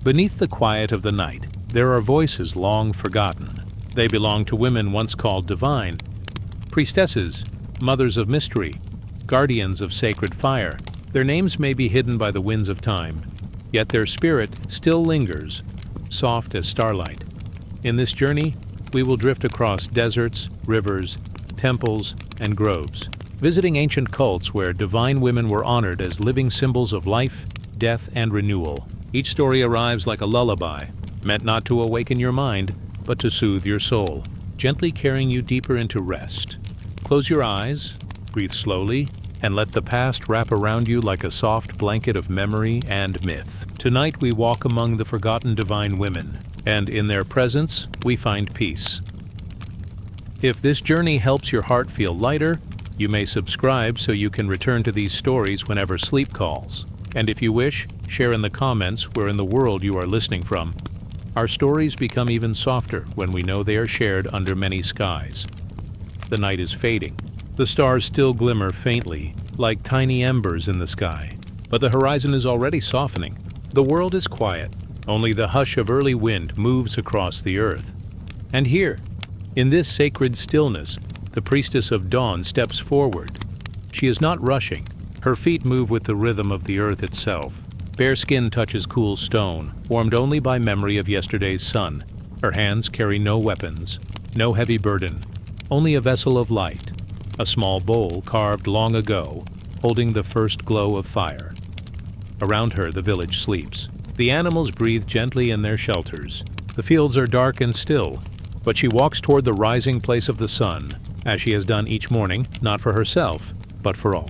Beneath the quiet of the night, there are voices long forgotten. They belong to women once called divine, priestesses, mothers of mystery, guardians of sacred fire. Their names may be hidden by the winds of time, yet their spirit still lingers, soft as starlight. In this journey, we will drift across deserts, rivers, temples, and groves, visiting ancient cults where divine women were honored as living symbols of life, death, and renewal. Each story arrives like a lullaby, meant not to awaken your mind, but to soothe your soul, gently carrying you deeper into rest. Close your eyes, breathe slowly, and let the past wrap around you like a soft blanket of memory and myth. Tonight we walk among the forgotten divine women, and in their presence we find peace. If this journey helps your heart feel lighter, you may subscribe so you can return to these stories whenever sleep calls. And if you wish, share in the comments where in the world you are listening from. Our stories become even softer when we know they are shared under many skies. The night is fading. The stars still glimmer faintly, like tiny embers in the sky. But the horizon is already softening. The world is quiet. Only the hush of early wind moves across the earth. And here, in this sacred stillness, the priestess of dawn steps forward. She is not rushing. Her feet move with the rhythm of the earth itself. Bare skin touches cool stone, warmed only by memory of yesterday's sun. Her hands carry no weapons, no heavy burden, only a vessel of light, a small bowl carved long ago, holding the first glow of fire. Around her, the village sleeps. The animals breathe gently in their shelters. The fields are dark and still, but she walks toward the rising place of the sun, as she has done each morning, not for herself, but for all.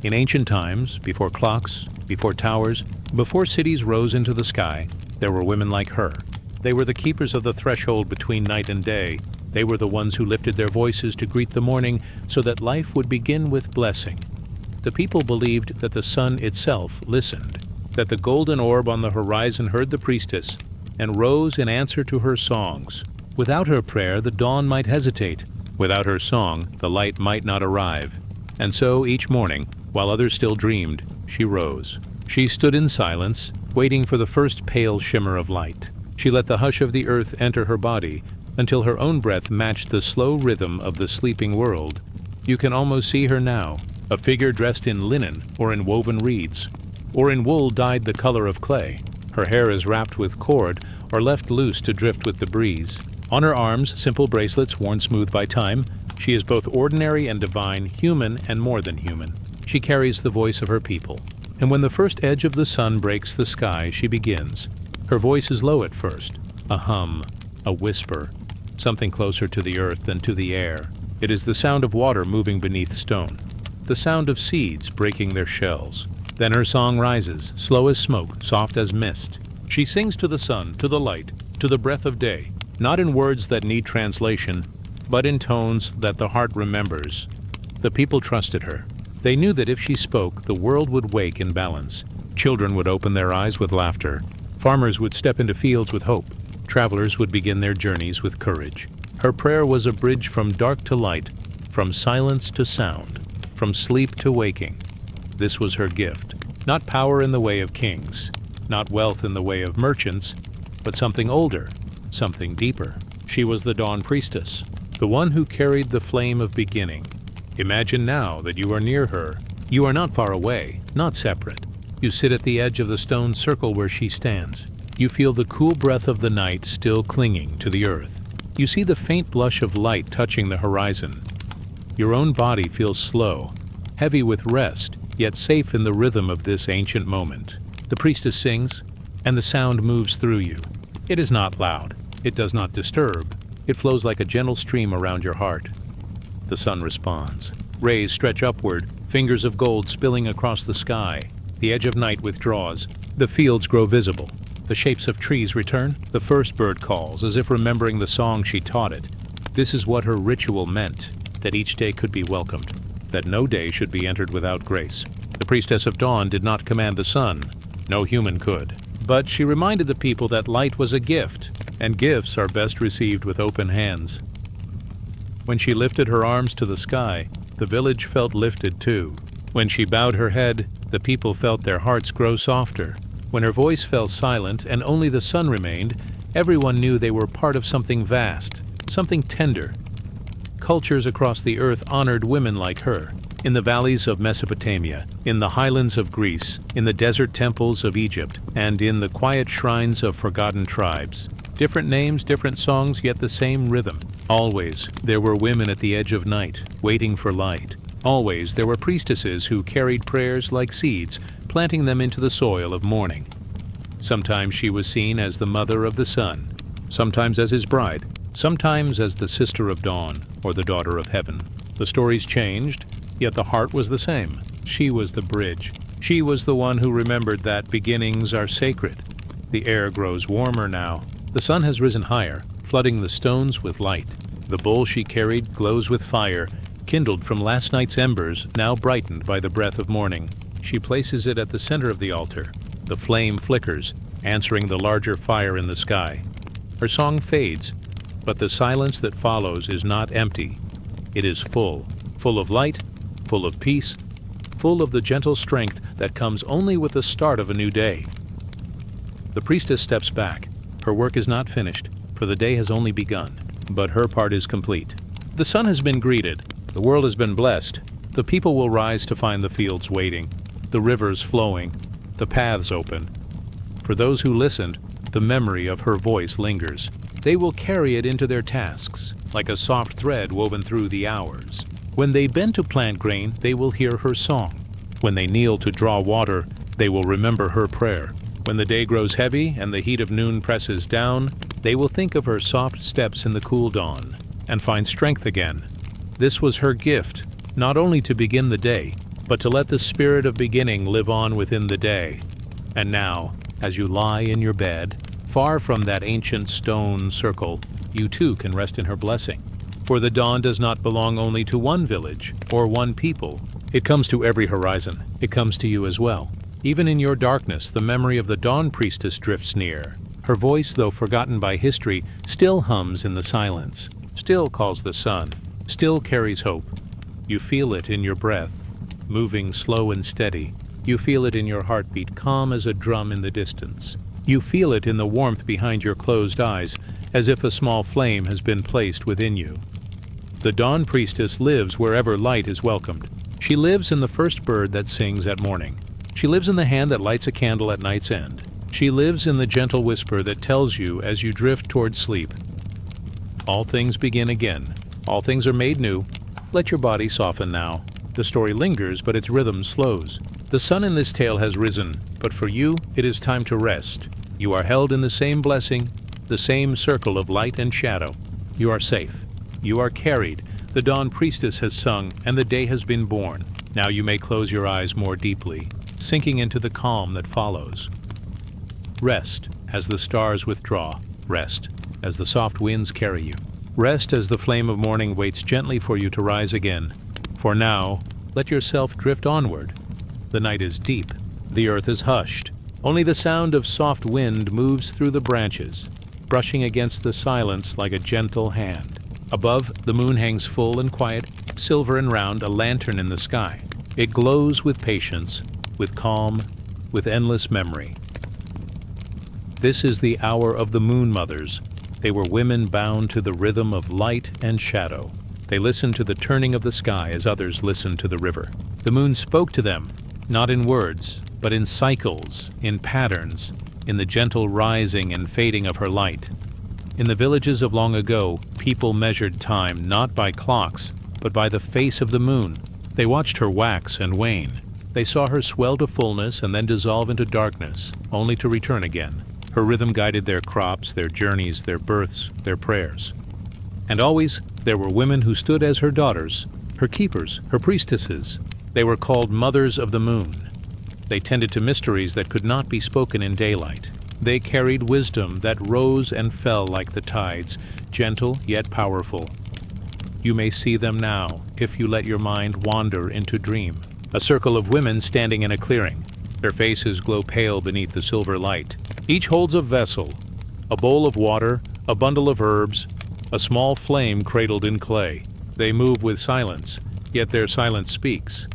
In ancient times, before clocks, before towers, before cities rose into the sky, there were women like her. They were the keepers of the threshold between night and day. They were the ones who lifted their voices to greet the morning so that life would begin with blessing. The people believed that the sun itself listened, that the golden orb on the horizon heard the priestess and rose in answer to her songs. Without her prayer, the dawn might hesitate. Without her song, the light might not arrive. And so each morning, while others still dreamed, she rose. She stood in silence, waiting for the first pale shimmer of light. She let the hush of the earth enter her body until her own breath matched the slow rhythm of the sleeping world. You can almost see her now, a figure dressed in linen or in woven reeds, or in wool dyed the color of clay. Her hair is wrapped with cord or left loose to drift with the breeze. On her arms, simple bracelets worn smooth by time. She is both ordinary and divine, human and more than human. She carries the voice of her people. And when the first edge of the sun breaks the sky, she begins. Her voice is low at first, a hum, a whisper, something closer to the earth than to the air. It is the sound of water moving beneath stone, the sound of seeds breaking their shells. Then her song rises, slow as smoke, soft as mist. She sings to the sun, to the light, to the breath of day, not in words that need translation, but in tones that the heart remembers. The people trusted her. They knew that if she spoke, the world would wake in balance. Children would open their eyes with laughter. Farmers would step into fields with hope. Travelers would begin their journeys with courage. Her prayer was a bridge from dark to light, from silence to sound, from sleep to waking. This was her gift. Not power in the way of kings, not wealth in the way of merchants, but something older, something deeper. She was the dawn priestess, the one who carried the flame of beginning. Imagine now that you are near her. You are not far away, not separate. You sit at the edge of the stone circle where she stands. You feel the cool breath of the night still clinging to the earth. You see the faint blush of light touching the horizon. Your own body feels slow, heavy with rest, yet safe in the rhythm of this ancient moment. The priestess sings, and the sound moves through you. It is not loud. It does not disturb. It flows like a gentle stream around your heart. The sun responds. Rays stretch upward, fingers of gold spilling across the sky. The edge of night withdraws. The fields grow visible. The shapes of trees return. The first bird calls, as if remembering the song she taught it. This is what her ritual meant, that each day could be welcomed, that no day should be entered without grace. The priestess of dawn did not command the sun. No human could. But she reminded the people that light was a gift, and gifts are best received with open hands. When she lifted her arms to the sky, the village felt lifted too. When she bowed her head, the people felt their hearts grow softer. When her voice fell silent and only the sun remained, everyone knew they were part of something vast, something tender. Cultures across the earth honored women like her, in the valleys of Mesopotamia, in the highlands of Greece, in the desert temples of Egypt, and in the quiet shrines of forgotten tribes. Different names, different songs, yet the same rhythm. Always there were women at the edge of night, waiting for light. Always there were priestesses who carried prayers like seeds, planting them into the soil of morning. Sometimes she was seen as the mother of the sun, sometimes as his bride, sometimes as the sister of dawn or the daughter of heaven. The stories changed, yet the heart was the same. She was the bridge. She was the one who remembered that beginnings are sacred. The air grows warmer now. The sun has risen higher, flooding the stones with light. The bowl she carried glows with fire, kindled from last night's embers, now brightened by the breath of morning. She places it at the center of the altar. The flame flickers, answering the larger fire in the sky. Her song fades, but the silence that follows is not empty. It is full of light, full of peace, full of the gentle strength that comes only with the start of a new day. The priestess steps back. Her work is not finished, for the day has only begun, but her part is complete. The sun has been greeted. The world has been blessed. The people will rise to find the fields waiting, the rivers flowing, the paths open. For those who listened, the memory of her voice lingers. They will carry it into their tasks, like a soft thread woven through the hours. When they bend to plant grain, they will hear her song. When they kneel to draw water, they will remember her prayer. When the day grows heavy and the heat of noon presses down, they will think of her soft steps in the cool dawn and find strength again. This was her gift, not only to begin the day, but to let the spirit of beginning live on within the day. And now, as you lie in your bed, far from that ancient stone circle, you too can rest in her blessing. For the dawn does not belong only to one village or one people. It comes to every horizon. It comes to you as well. Even in your darkness, the memory of the dawn priestess drifts near. Her voice, though forgotten by history, still hums in the silence, still calls the sun, still carries hope. You feel it in your breath, moving slow and steady. You feel it in your heartbeat, calm as a drum in the distance. You feel it in the warmth behind your closed eyes, as if a small flame has been placed within you. The dawn priestess lives wherever light is welcomed. She lives in the first bird that sings at morning. She lives in the hand that lights a candle at night's end. She lives in the gentle whisper that tells you as you drift toward sleep. All things begin again. All things are made new. Let your body soften now. The story lingers, but its rhythm slows. The sun in this tale has risen, but for you, it is time to rest. You are held in the same blessing, the same circle of light and shadow. You are safe. You are carried. The dawn priestess has sung, and the day has been born. Now you may close your eyes more deeply, sinking into the calm that follows. Rest as the stars withdraw. Rest as the soft winds carry you. Rest as the flame of morning waits gently for you to rise again. For now, let yourself drift onward. The night is deep. The earth is hushed. Only the sound of soft wind moves through the branches, brushing against the silence like a gentle hand. Above, the moon hangs full and quiet, silver and round, a lantern in the sky. It glows with patience, with calm, with endless memory. This is the hour of the Moon Mothers. They were women bound to the rhythm of light and shadow. They listened to the turning of the sky as others listened to the river. The moon spoke to them, not in words, but in cycles, in patterns, in the gentle rising and fading of her light. In the villages of long ago, people measured time not by clocks, but by the face of the moon. They watched her wax and wane. They saw her swell to fullness and then dissolve into darkness, only to return again. Her rhythm guided their crops, their journeys, their births, their prayers. And always there were women who stood as her daughters, her keepers, her priestesses. They were called mothers of the moon. They tended to mysteries that could not be spoken in daylight. They carried wisdom that rose and fell like the tides, gentle yet powerful. You may see them now, if you let your mind wander into dream. A circle of women standing in a clearing. Their faces glow pale beneath the silver light. Each holds a vessel, a bowl of water, a bundle of herbs, a small flame cradled in clay. They move with silence, yet their silence speaks.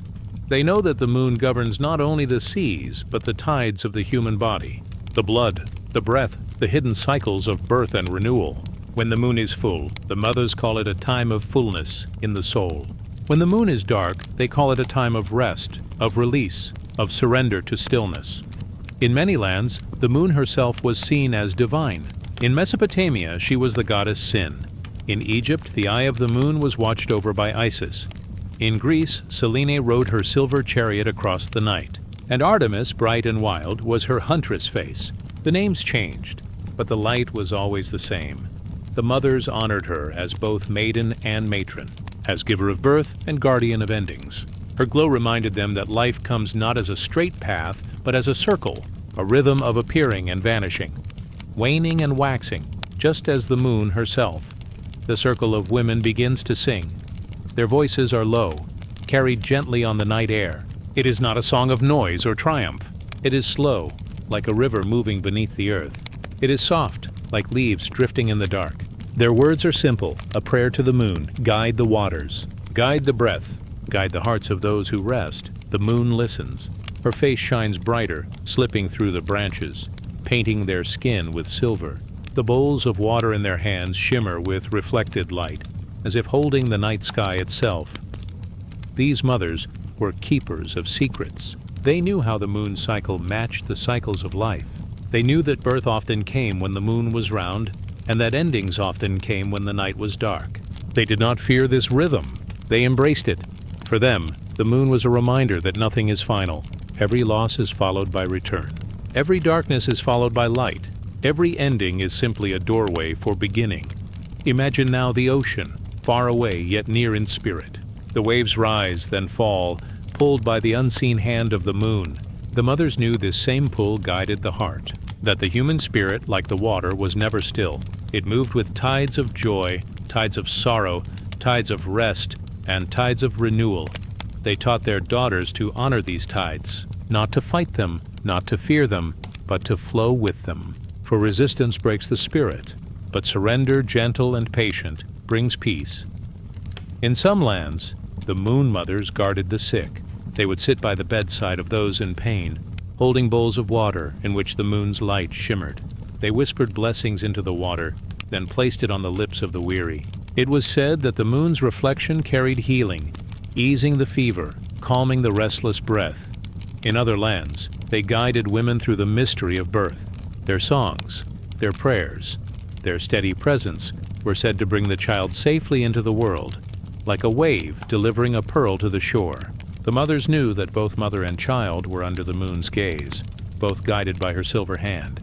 They know that the moon governs not only the seas, but the tides of the human body, the blood, the breath, the hidden cycles of birth and renewal. When the moon is full, the mothers call it a time of fullness in the soul. When the moon is dark, they call it a time of rest, of release, of surrender to stillness. In many lands, the moon herself was seen as divine. In Mesopotamia, she was the goddess Sin. In Egypt, the eye of the moon was watched over by Isis. In Greece, Selene rode her silver chariot across the night. And Artemis, bright and wild, was her huntress face. The names changed, but the light was always the same. The mothers honored her as both maiden and matron, as giver of birth and guardian of endings. Her glow reminded them that life comes not as a straight path, but as a circle, a rhythm of appearing and vanishing, waning and waxing, just as the moon herself. The circle of women begins to sing. Their voices are low, carried gently on the night air. It is not a song of noise or triumph. It is slow, like a river moving beneath the earth. It is soft, like leaves drifting in the dark. Their words are simple, a prayer to the moon: guide the waters, guide the breath, guide the hearts of those who rest. The moon listens. Her face shines brighter, slipping through the branches, painting their skin with silver. The bowls of water in their hands shimmer with reflected light, as if holding the night sky itself. These mothers were keepers of secrets. They knew how the moon cycle matched the cycles of life. They knew that birth often came when the moon was round, and that endings often came when the night was dark. They did not fear this rhythm. They embraced it. For them, the moon was a reminder that nothing is final. Every loss is followed by return. Every darkness is followed by light. Every ending is simply a doorway for beginning. Imagine now the ocean, far away yet near in spirit. The waves rise, then fall, pulled by the unseen hand of the moon. The mothers knew this same pull guided the heart, that the human spirit, like the water, was never still. It moved with tides of joy, tides of sorrow, tides of rest, and tides of renewal. They taught their daughters to honor these tides, not to fight them, not to fear them, but to flow with them. For resistance breaks the spirit, but surrender, gentle and patient, brings peace. In some lands, the moon mothers guarded the sick. They would sit by the bedside of those in pain, holding bowls of water in which the moon's light shimmered. They whispered blessings into the water, then placed it on the lips of the weary. It was said that the moon's reflection carried healing, easing the fever, calming the restless breath. In other lands, they guided women through the mystery of birth. Their songs, their prayers, their steady presence were said to bring the child safely into the world, like a wave delivering a pearl to the shore. The mothers knew that both mother and child were under the moon's gaze, both guided by her silver hand.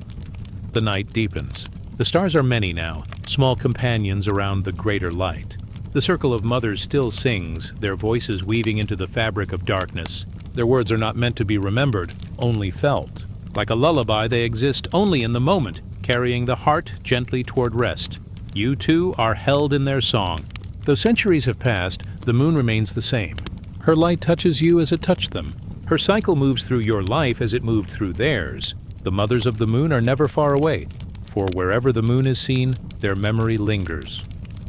The night deepens. The stars are many now, small companions around the greater light. The circle of mothers still sings, their voices weaving into the fabric of darkness. Their words are not meant to be remembered, only felt. Like a lullaby, they exist only in the moment, carrying the heart gently toward rest. You too are held in their song. Though centuries have passed, the moon remains the same. Her light touches you as it touched them. Her cycle moves through your life as it moved through theirs. The mothers of the moon are never far away, for wherever the moon is seen, their memory lingers.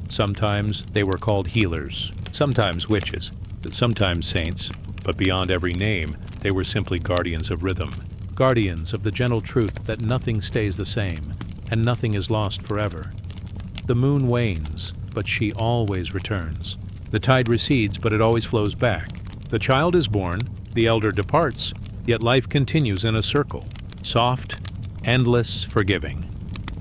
Sometimes they were called healers, sometimes witches, sometimes saints, but beyond every name, they were simply guardians of rhythm, guardians of the gentle truth that nothing stays the same, and nothing is lost forever. The moon wanes, but she always returns. The tide recedes, but it always flows back. The child is born, the elder departs, yet life continues in a circle, soft, endless, forgiving.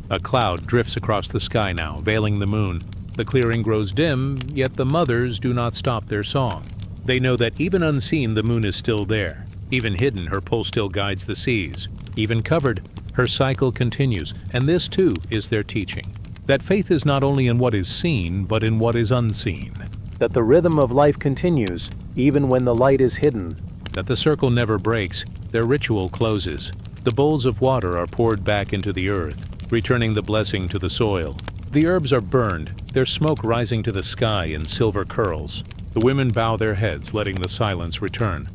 A cloud drifts across the sky now, veiling the moon. The clearing grows dim, yet the mothers do not stop their song. They know that even unseen, the moon is still there. Even hidden, her pull still guides the seas. Even covered, her cycle continues, and this too is their teaching. That faith is not only in what is seen, but in what is unseen. That the rhythm of life continues, even when the light is hidden. That the circle never breaks, their ritual closes. The bowls of water are poured back into the earth, returning the blessing to the soil. The herbs are burned, their smoke rising to the sky in silver curls. The women bow their heads, letting the silence return.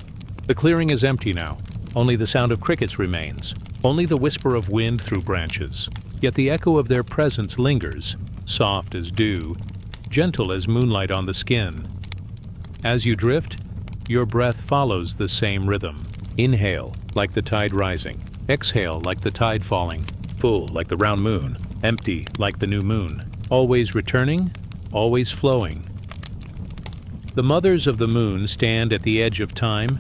The clearing is empty now. Only the sound of crickets remains. Only the whisper of wind through branches. Yet the echo of their presence lingers, soft as dew, gentle as moonlight on the skin. As you drift, Your breath follows the same rhythm. Inhale, like the tide rising. Exhale, like the tide falling. Full, like the round moon. Empty, like the new moon. Always returning, always flowing. The mothers of the moon stand at the edge of time,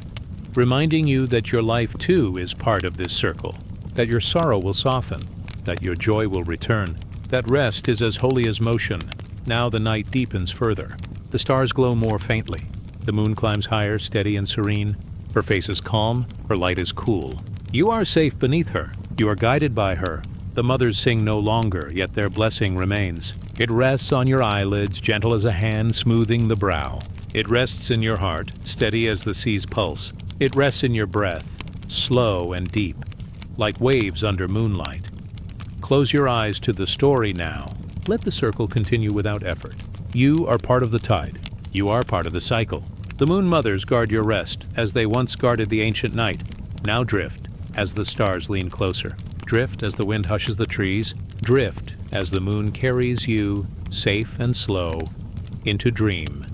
reminding you that your life too is part of this circle, that your sorrow will soften, that your joy will return, that rest is as holy as motion. Now the night deepens further. The stars glow more faintly. The moon climbs higher, steady and serene. Her face is calm, her light is cool. You are safe beneath her. You are guided by her. The mothers sing no longer, yet their blessing remains. It rests on your eyelids, gentle as a hand smoothing the brow. It rests in your heart, steady as the sea's pulse. It rests in your breath, slow and deep, like waves under moonlight. Close your eyes to the story now. Let the circle continue without effort. You are part of the tide. You are part of the cycle. The moon mothers guard your rest, as they once guarded the ancient night. Now drift, as the stars lean closer. Drift as the wind hushes the trees. Drift as the moon carries you, safe and slow, into dream.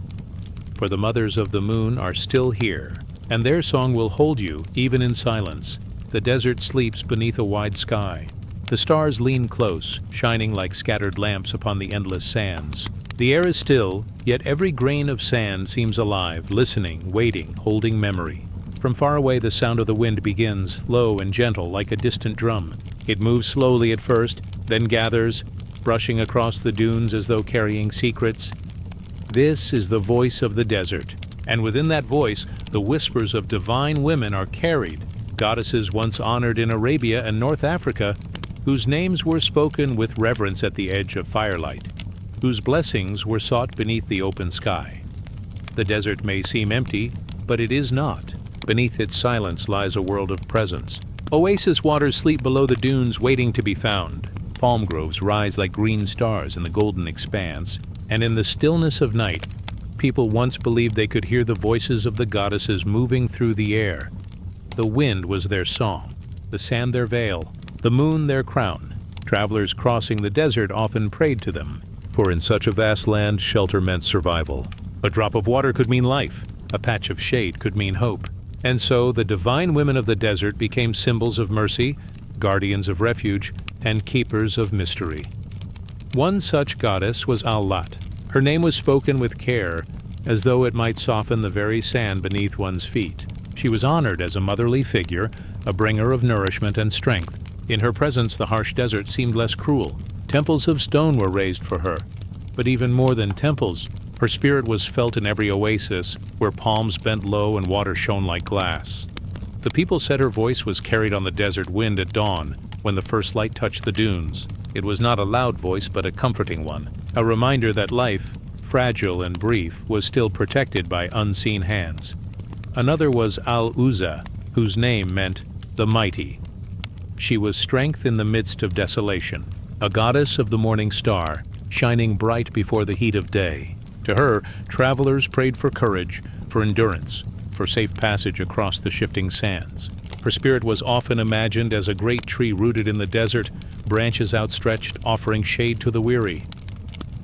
For the mothers of the moon are still here, and their song will hold you even in silence. The desert sleeps beneath a wide sky. The stars lean close, shining like scattered lamps upon the endless sands. The air is still, yet every grain of sand seems alive, listening, waiting, holding memory. From far away the sound of the wind begins, low and gentle like a distant drum. It moves slowly at first, then gathers, brushing across the dunes as though carrying secrets. This is the voice of the desert, and within that voice, the whispers of divine women are carried, goddesses once honored in Arabia and North Africa, whose names were spoken with reverence at the edge of firelight, whose blessings were sought beneath the open sky. The desert may seem empty, but it is not. Beneath its silence lies a world of presence. Oasis waters sleep below the dunes waiting to be found. Palm groves rise like green stars in the golden expanse, and in the stillness of night, people once believed they could hear the voices of the goddesses moving through the air. The wind was their song, the sand their veil, the moon their crown. Travelers crossing the desert often prayed to them, for in such a vast land, shelter meant survival. A drop of water could mean life, a patch of shade could mean hope. And so the divine women of the desert became symbols of mercy, guardians of refuge, and keepers of mystery. One such goddess was Al-Lat. Her name was spoken with care, as though it might soften the very sand beneath one's feet. She was honored as a motherly figure, a bringer of nourishment and strength. In her presence, the harsh desert seemed less cruel. Temples of stone were raised for her. But even more than temples, her spirit was felt in every oasis, where palms bent low and water shone like glass. The people said her voice was carried on the desert wind at dawn, when the first light touched the dunes. It was not a loud voice, but a comforting one, a reminder that life, fragile and brief, was still protected by unseen hands. Another was Al-Uzza, whose name meant the mighty. She was strength in the midst of desolation, a goddess of the morning star, shining bright before the heat of day. To her, travelers prayed for courage, for endurance, for safe passage across the shifting sands. Her spirit was often imagined as a great tree rooted in the desert, branches outstretched, offering shade to the weary.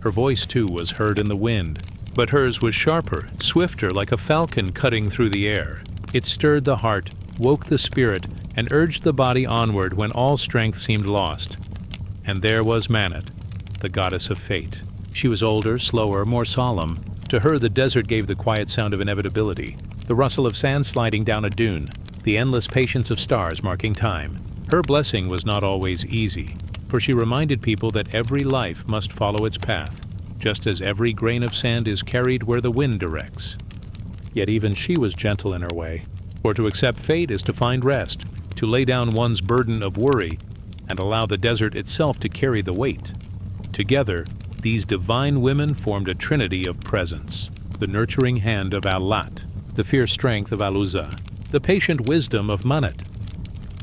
Her voice, too, was heard in the wind, but hers was sharper, swifter, like a falcon cutting through the air. It stirred the heart, woke the spirit, and urged the body onward when all strength seemed lost. And there was Manat, the goddess of fate. She was older, slower, more solemn. To her, the desert gave the quiet sound of inevitability, the rustle of sand sliding down a dune, the endless patience of stars marking time. Her blessing was not always easy, for she reminded people that every life must follow its path, just as every grain of sand is carried where the wind directs. Yet even she was gentle in her way, for to accept fate is to find rest, to lay down one's burden of worry, and allow the desert itself to carry the weight. Together, these divine women formed a trinity of presence: the nurturing hand of Al-Lat, the fierce strength of Al-Uzza, the patient wisdom of Manat.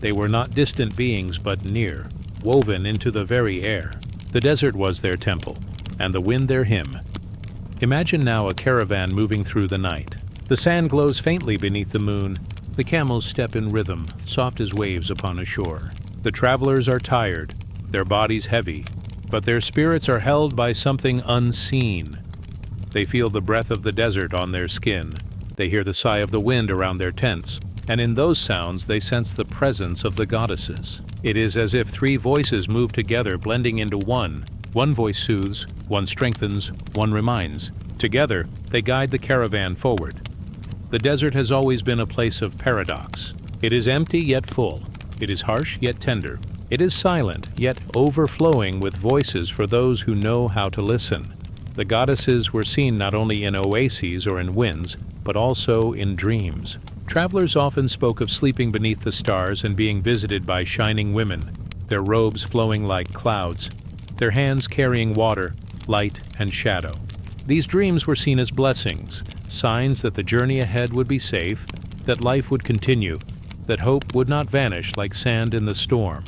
They were not distant beings, but near, woven into the very air. The desert was their temple, and the wind their hymn. Imagine now a caravan moving through the night. The sand glows faintly beneath the moon. The camels step in rhythm, soft as waves upon a shore. The travelers are tired, their bodies heavy, but their spirits are held by something unseen. They feel the breath of the desert on their skin, They hear the sigh of the wind around their tents, and in those sounds they sense the presence of the goddesses. It is as if three voices move together, blending into one. One voice soothes, one strengthens, one reminds. Together, they guide the caravan forward. The desert has always been a place of paradox. It is empty yet full. It is harsh yet tender. It is silent yet overflowing with voices for those who know how to listen. The goddesses were seen not only in oases or in winds, but also in dreams. Travelers often spoke of sleeping beneath the stars and being visited by shining women, their robes flowing like clouds, their hands carrying water, light, and shadow. These dreams were seen as blessings, signs that the journey ahead would be safe, that life would continue, that hope would not vanish like sand in the storm.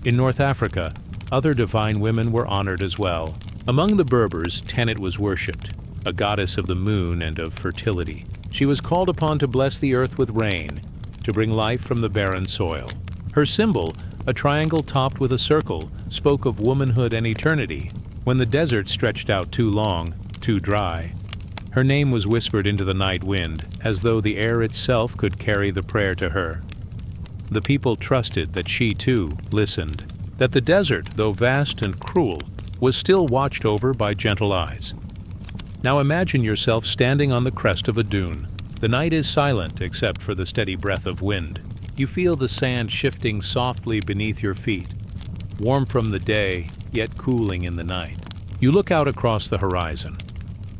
In North Africa, other divine women were honored as well. Among the Berbers, Tanit was worshipped, a goddess of the moon and of fertility. She was called upon to bless the earth with rain, to bring life from the barren soil. Her symbol, a triangle topped with a circle, spoke of womanhood and eternity. When the desert stretched out too long, too dry, her name was whispered into the night wind, as though the air itself could carry the prayer to her. The people trusted that she, too, listened, that the desert, though vast and cruel, was still watched over by gentle eyes. Now imagine yourself standing on the crest of a dune. The night is silent except for the steady breath of wind. You feel the sand shifting softly beneath your feet, warm from the day, yet cooling in the night. You look out across the horizon.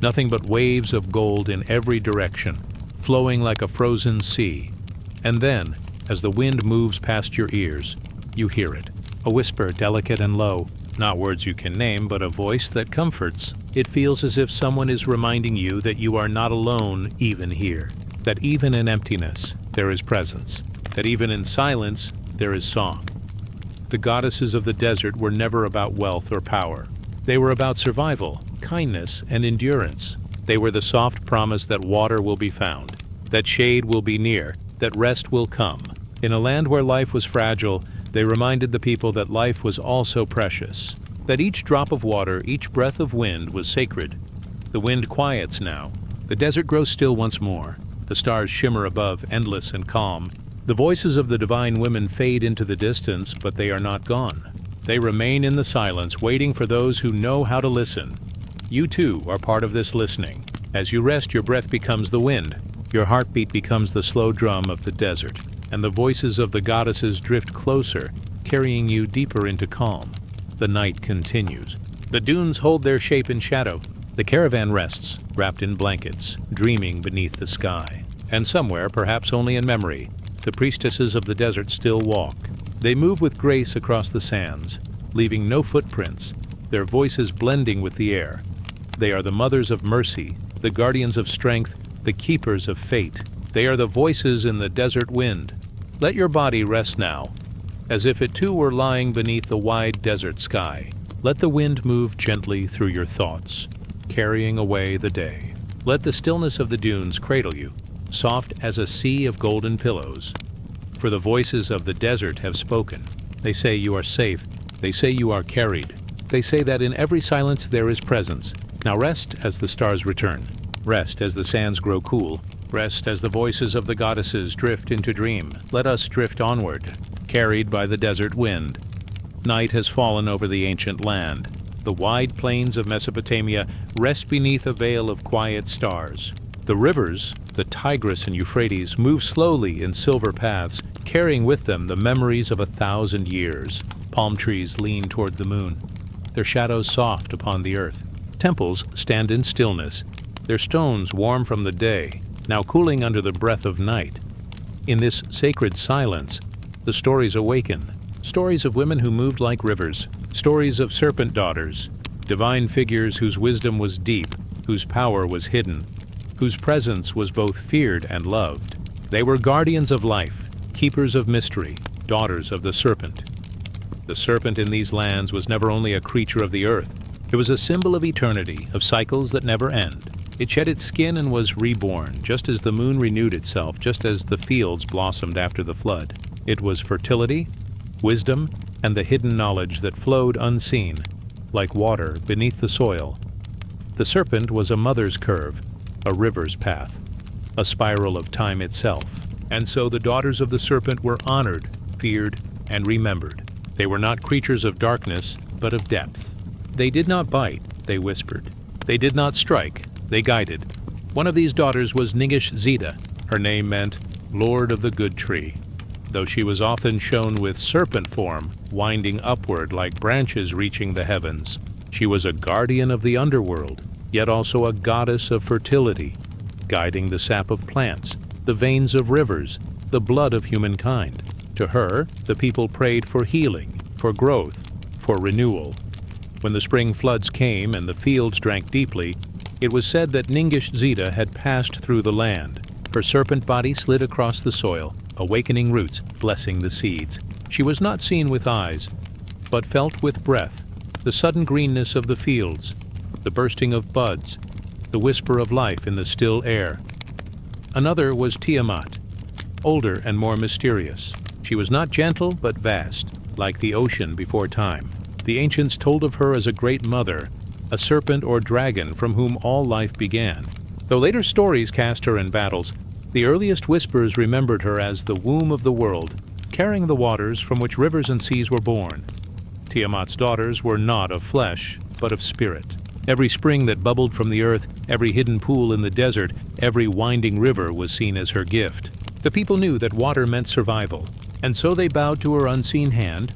Nothing but waves of gold in every direction, flowing like a frozen sea. And then, as the wind moves past your ears, you hear it. A whisper, delicate and low. Not words you can name, but a voice that comforts. It feels as if someone is reminding you that you are not alone even here. That even in emptiness, there is presence. That even in silence, there is song. The goddesses of the desert were never about wealth or power. They were about survival, kindness, and endurance. They were the soft promise that water will be found, that shade will be near, that rest will come. In a land where life was fragile, they reminded the people that life was also precious, that each drop of water, each breath of wind was sacred. The wind quiets now. The desert grows still once more. The stars shimmer above, endless and calm. The voices of the divine women fade into the distance, but they are not gone. They remain in the silence, waiting for those who know how to listen. You too are part of this listening. As you rest, your breath becomes the wind. Your heartbeat becomes the slow drum of the desert, and the voices of the goddesses drift closer, carrying you deeper into calm. The night continues. The dunes hold their shape in shadow. The caravan rests, wrapped in blankets, dreaming beneath the sky. And somewhere, perhaps only in memory, the priestesses of the desert still walk. They move with grace across the sands, leaving no footprints, their voices blending with the air. They are the mothers of mercy, the guardians of strength, the keepers of fate. They are the voices in the desert wind. Let your body rest now, as if it too were lying beneath the wide desert sky. Let the wind move gently through your thoughts, carrying away the day. Let the stillness of the dunes cradle you, soft as a sea of golden pillows. For the voices of the desert have spoken. They say you are safe. They say you are carried. They say that in every silence there is presence. Now rest as the stars return. Rest as the sands grow cool. Rest as the voices of the goddesses drift into dream. Let us drift onward, carried by the desert wind. Night has fallen over the ancient land. The wide plains of Mesopotamia rest beneath a veil of quiet stars. The rivers, the Tigris and Euphrates, move slowly in silver paths, carrying with them the memories of 1,000 years. Palm trees lean toward the moon, their shadows soft upon the earth. Temples stand in stillness, their stones warm from the day, now cooling under the breath of night. In this sacred silence, the stories awaken. Stories of women who moved like rivers. Stories of serpent daughters, divine figures whose wisdom was deep, whose power was hidden, whose presence was both feared and loved. They were guardians of life, keepers of mystery, daughters of the serpent. The serpent in these lands was never only a creature of the earth. It was a symbol of eternity, of cycles that never end. It shed its skin and was reborn, just as the moon renewed itself, just as the fields blossomed after the flood. It was fertility, wisdom, and the hidden knowledge that flowed unseen, like water beneath the soil. The serpent was a mother's curve, a river's path, a spiral of time itself. And so the daughters of the serpent were honored, feared, and remembered. They were not creatures of darkness, but of depth. They did not bite, they whispered. They did not strike, they guided. One of these daughters was Ningish Zita. Her name meant Lord of the Good Tree. Though she was often shown with serpent form, winding upward like branches reaching the heavens, she was a guardian of the underworld, yet also a goddess of fertility, guiding the sap of plants, the veins of rivers, the blood of humankind. To her, the people prayed for healing, for growth, for renewal. When the spring floods came and the fields drank deeply, it was said that Ningish Zita had passed through the land. Her serpent body slid across the soil, awakening roots, blessing the seeds. She was not seen with eyes, but felt with breath, the sudden greenness of the fields, the bursting of buds, the whisper of life in the still air. Another was Tiamat, older and more mysterious. She was not gentle, but vast, like the ocean before time. The ancients told of her as a great mother, a serpent or dragon from whom all life began. Though later stories cast her in battles, the earliest whispers remembered her as the womb of the world, carrying the waters from which rivers and seas were born. Tiamat's daughters were not of flesh, but of spirit. Every spring that bubbled from the earth, every hidden pool in the desert, every winding river was seen as her gift. The people knew that water meant survival, and so they bowed to her unseen hand,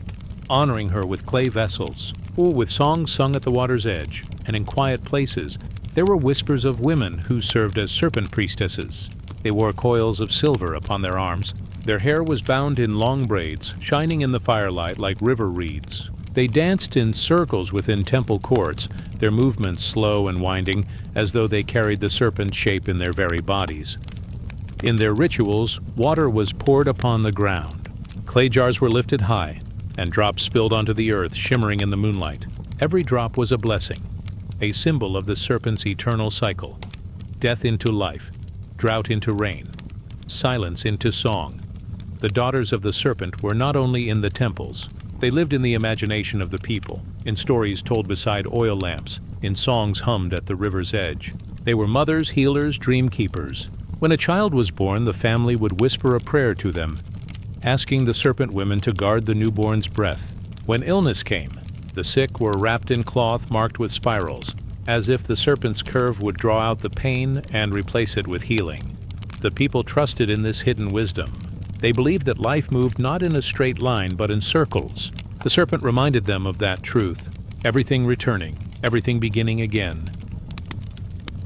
honoring her with clay vessels, or with songs sung at the water's edge. And in quiet places, there were whispers of women who served as serpent priestesses. They wore coils of silver upon their arms. Their hair was bound in long braids, shining in the firelight like river reeds. They danced in circles within temple courts, their movements slow and winding, as though they carried the serpent shape in their very bodies. In their rituals, water was poured upon the ground. Clay jars were lifted high, and drops spilled onto the earth, shimmering in the moonlight. Every drop was a blessing, a symbol of the serpent's eternal cycle. Death into life, drought into rain, silence into song. The daughters of the serpent were not only in the temples, they lived in the imagination of the people, in stories told beside oil lamps, in songs hummed at the river's edge. They were mothers, healers, dream keepers. When a child was born, the family would whisper a prayer to them, asking the serpent women to guard the newborn's breath. When illness came, the sick were wrapped in cloth marked with spirals, as if the serpent's curve would draw out the pain and replace it with healing. The people trusted in this hidden wisdom. They believed that life moved not in a straight line, but in circles. The serpent reminded them of that truth, everything returning, everything beginning again.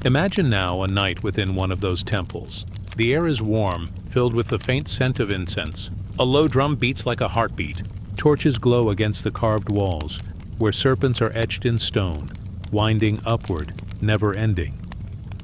Imagine now a night within one of those temples. The air is warm, filled with the faint scent of incense. A low drum beats like a heartbeat. Torches glow against the carved walls, where serpents are etched in stone, winding upward, never ending.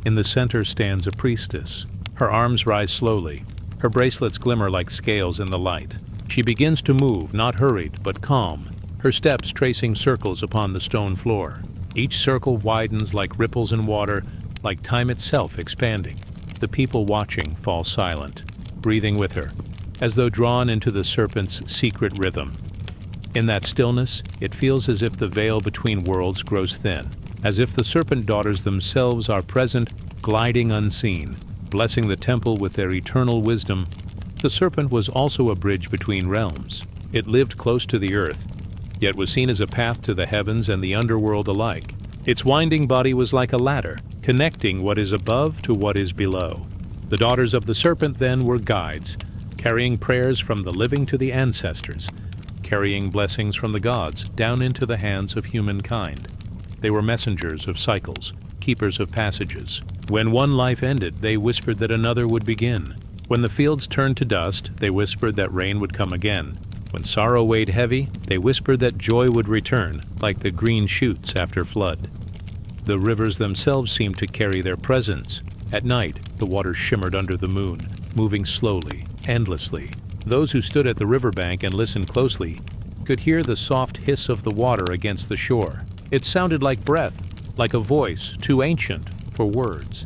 In the center stands a priestess. Her arms rise slowly. Her bracelets glimmer like scales in the light. She begins to move, not hurried, but calm, her steps tracing circles upon the stone floor. Each circle widens like ripples in water, like time itself expanding. The people watching fall silent, breathing with her, as though drawn into the serpent's secret rhythm. In that stillness, it feels as if the veil between worlds grows thin, as if the serpent daughters themselves are present, gliding unseen, blessing the temple with their eternal wisdom. The serpent was also a bridge between realms. It lived close to the earth, yet was seen as a path to the heavens and the underworld alike. Its winding body was like a ladder, connecting what is above to what is below. The daughters of the serpent then were guides, carrying prayers from the living to the ancestors, carrying blessings from the gods down into the hands of humankind. They were messengers of cycles, keepers of passages. When one life ended, they whispered that another would begin. When the fields turned to dust, they whispered that rain would come again. When sorrow weighed heavy, they whispered that joy would return, like the green shoots after flood. The rivers themselves seemed to carry their presence. At night, the water shimmered under the moon, moving slowly, endlessly. Those who stood at the riverbank and listened closely could hear the soft hiss of the water against the shore. It sounded like breath, like a voice too ancient for words.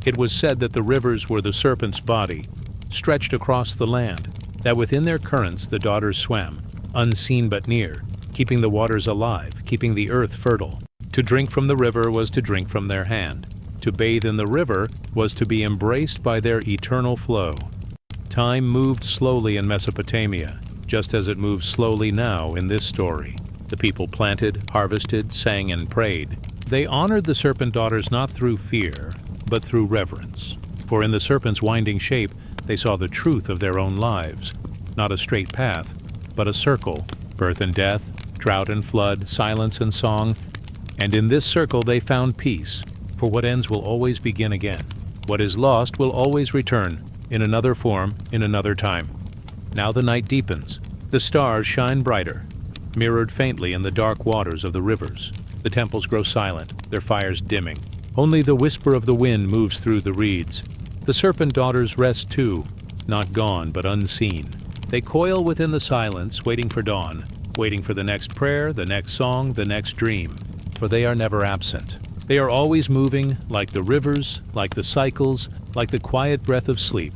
It was said that the rivers were the serpent's body, stretched across the land, that within their currents the daughters swam, unseen but near, keeping the waters alive, keeping the earth fertile. To drink from the river was to drink from their hand. To bathe in the river was to be embraced by their eternal flow. Time moved slowly in Mesopotamia, just as it moves slowly now in this story. The people planted, harvested, sang, and prayed. They honored the serpent daughters not through fear, but through reverence. For in the serpent's winding shape, they saw the truth of their own lives. Not a straight path, but a circle, birth and death, drought and flood, silence and song. And in this circle they found peace, for what ends will always begin again. What is lost will always return, in another form, in another time. Now the night deepens. The stars shine brighter, mirrored faintly in the dark waters of the rivers. The temples grow silent, their fires dimming. Only the whisper of the wind moves through the reeds. The serpent daughters rest too, not gone but unseen. They coil within the silence, waiting for dawn, waiting for the next prayer, the next song, the next dream. For they are never absent. They are always moving, like the rivers, like the cycles, like the quiet breath of sleep.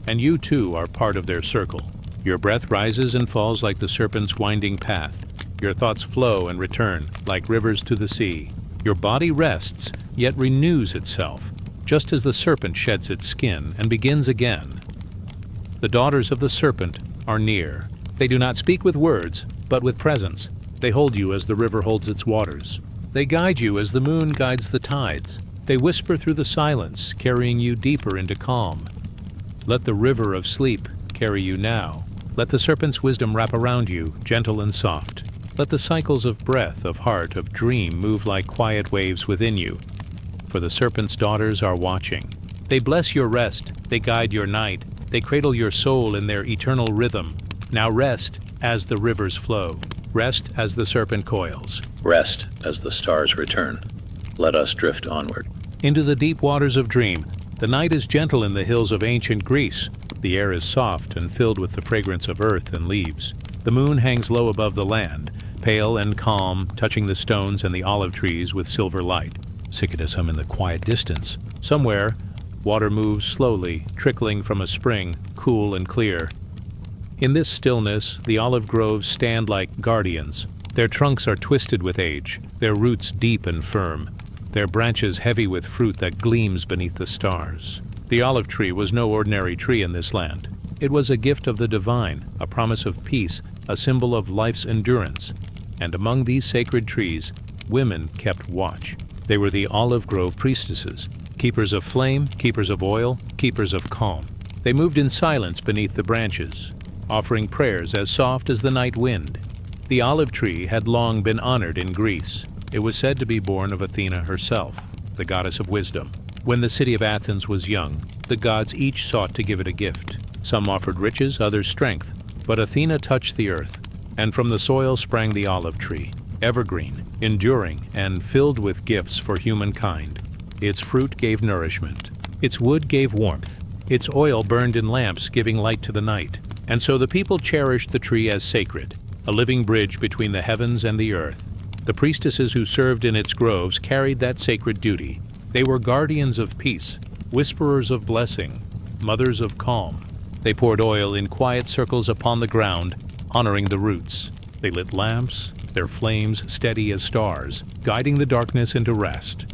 And you too are part of their circle. Your breath rises and falls like the serpent's winding path. Your thoughts flow and return, like rivers to the sea. Your body rests, yet renews itself, just as the serpent sheds its skin and begins again. The daughters of the serpent are near. They do not speak with words, but with presence. They hold you as the river holds its waters. They guide you as the moon guides the tides. They whisper through the silence, carrying you deeper into calm. Let the river of sleep carry you now. Let the serpent's wisdom wrap around you, gentle and soft. Let the cycles of breath, of heart, of dream move like quiet waves within you. For the serpent's daughters are watching. They bless your rest. They guide your night. They cradle your soul in their eternal rhythm. Now rest as the rivers flow. Rest as the serpent coils. Rest as the stars return. Let us drift onward. Into the deep waters of dream. The night is gentle in the hills of ancient Greece. The air is soft and filled with the fragrance of earth and leaves. The moon hangs low above the land, pale and calm, touching the stones and the olive trees with silver light. Cicadas hum in the quiet distance. Somewhere, water moves slowly, trickling from a spring, cool and clear. In this stillness, the olive groves stand like guardians. Their trunks are twisted with age, their roots deep and firm, their branches heavy with fruit that gleams beneath the stars. The olive tree was no ordinary tree in this land. It was a gift of the divine, a promise of peace, a symbol of life's endurance. And among these sacred trees, women kept watch. They were the olive grove priestesses, keepers of flame, keepers of oil, keepers of calm. They moved in silence beneath the branches, offering prayers as soft as the night wind. The olive tree had long been honored in Greece. It was said to be born of Athena herself, the goddess of wisdom. When the city of Athens was young, the gods each sought to give it a gift. Some offered riches, others strength. But Athena touched the earth, and from the soil sprang the olive tree, evergreen, enduring, and filled with gifts for humankind. Its fruit gave nourishment. Its wood gave warmth. Its oil burned in lamps, giving light to the night. And so the people cherished the tree as sacred, a living bridge between the heavens and the earth. The priestesses who served in its groves carried that sacred duty. They were guardians of peace, whisperers of blessing, mothers of calm. They poured oil in quiet circles upon the ground, honoring the roots. They lit lamps, their flames steady as stars, guiding the darkness into rest.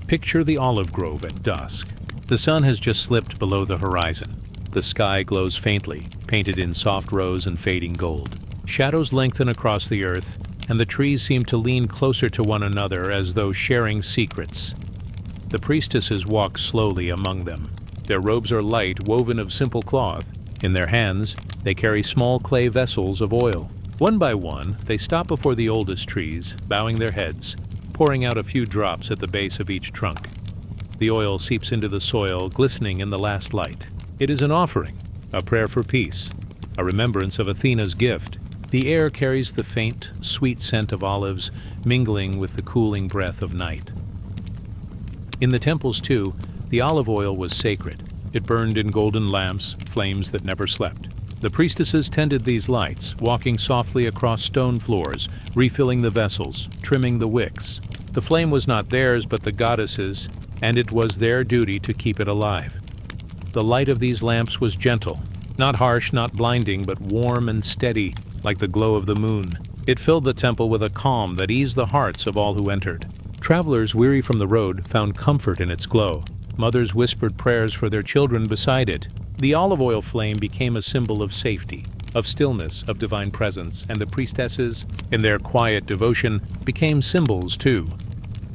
Picture the olive grove at dusk. The sun has just slipped below the horizon. The sky glows faintly, painted in soft rose and fading gold. Shadows lengthen across the earth, and the trees seem to lean closer to one another as though sharing secrets. The priestesses walk slowly among them. Their robes are light, woven of simple cloth. In their hands, they carry small clay vessels of oil. One by one, they stop before the oldest trees, bowing their heads, pouring out a few drops at the base of each trunk. The oil seeps into the soil, glistening in the last light. It is an offering, a prayer for peace, a remembrance of Athena's gift. The air carries the faint, sweet scent of olives, mingling with the cooling breath of night. In the temples, too, the olive oil was sacred. It burned in golden lamps, flames that never slept. The priestesses tended these lights, walking softly across stone floors, refilling the vessels, trimming the wicks. The flame was not theirs, but the goddesses', and it was their duty to keep it alive. The light of these lamps was gentle, not harsh, not blinding, but warm and steady, like the glow of the moon. It filled the temple with a calm that eased the hearts of all who entered. Travelers weary from the road found comfort in its glow. Mothers whispered prayers for their children beside it. The olive oil flame became a symbol of safety, of stillness, of divine presence, and the priestesses, in their quiet devotion, became symbols too.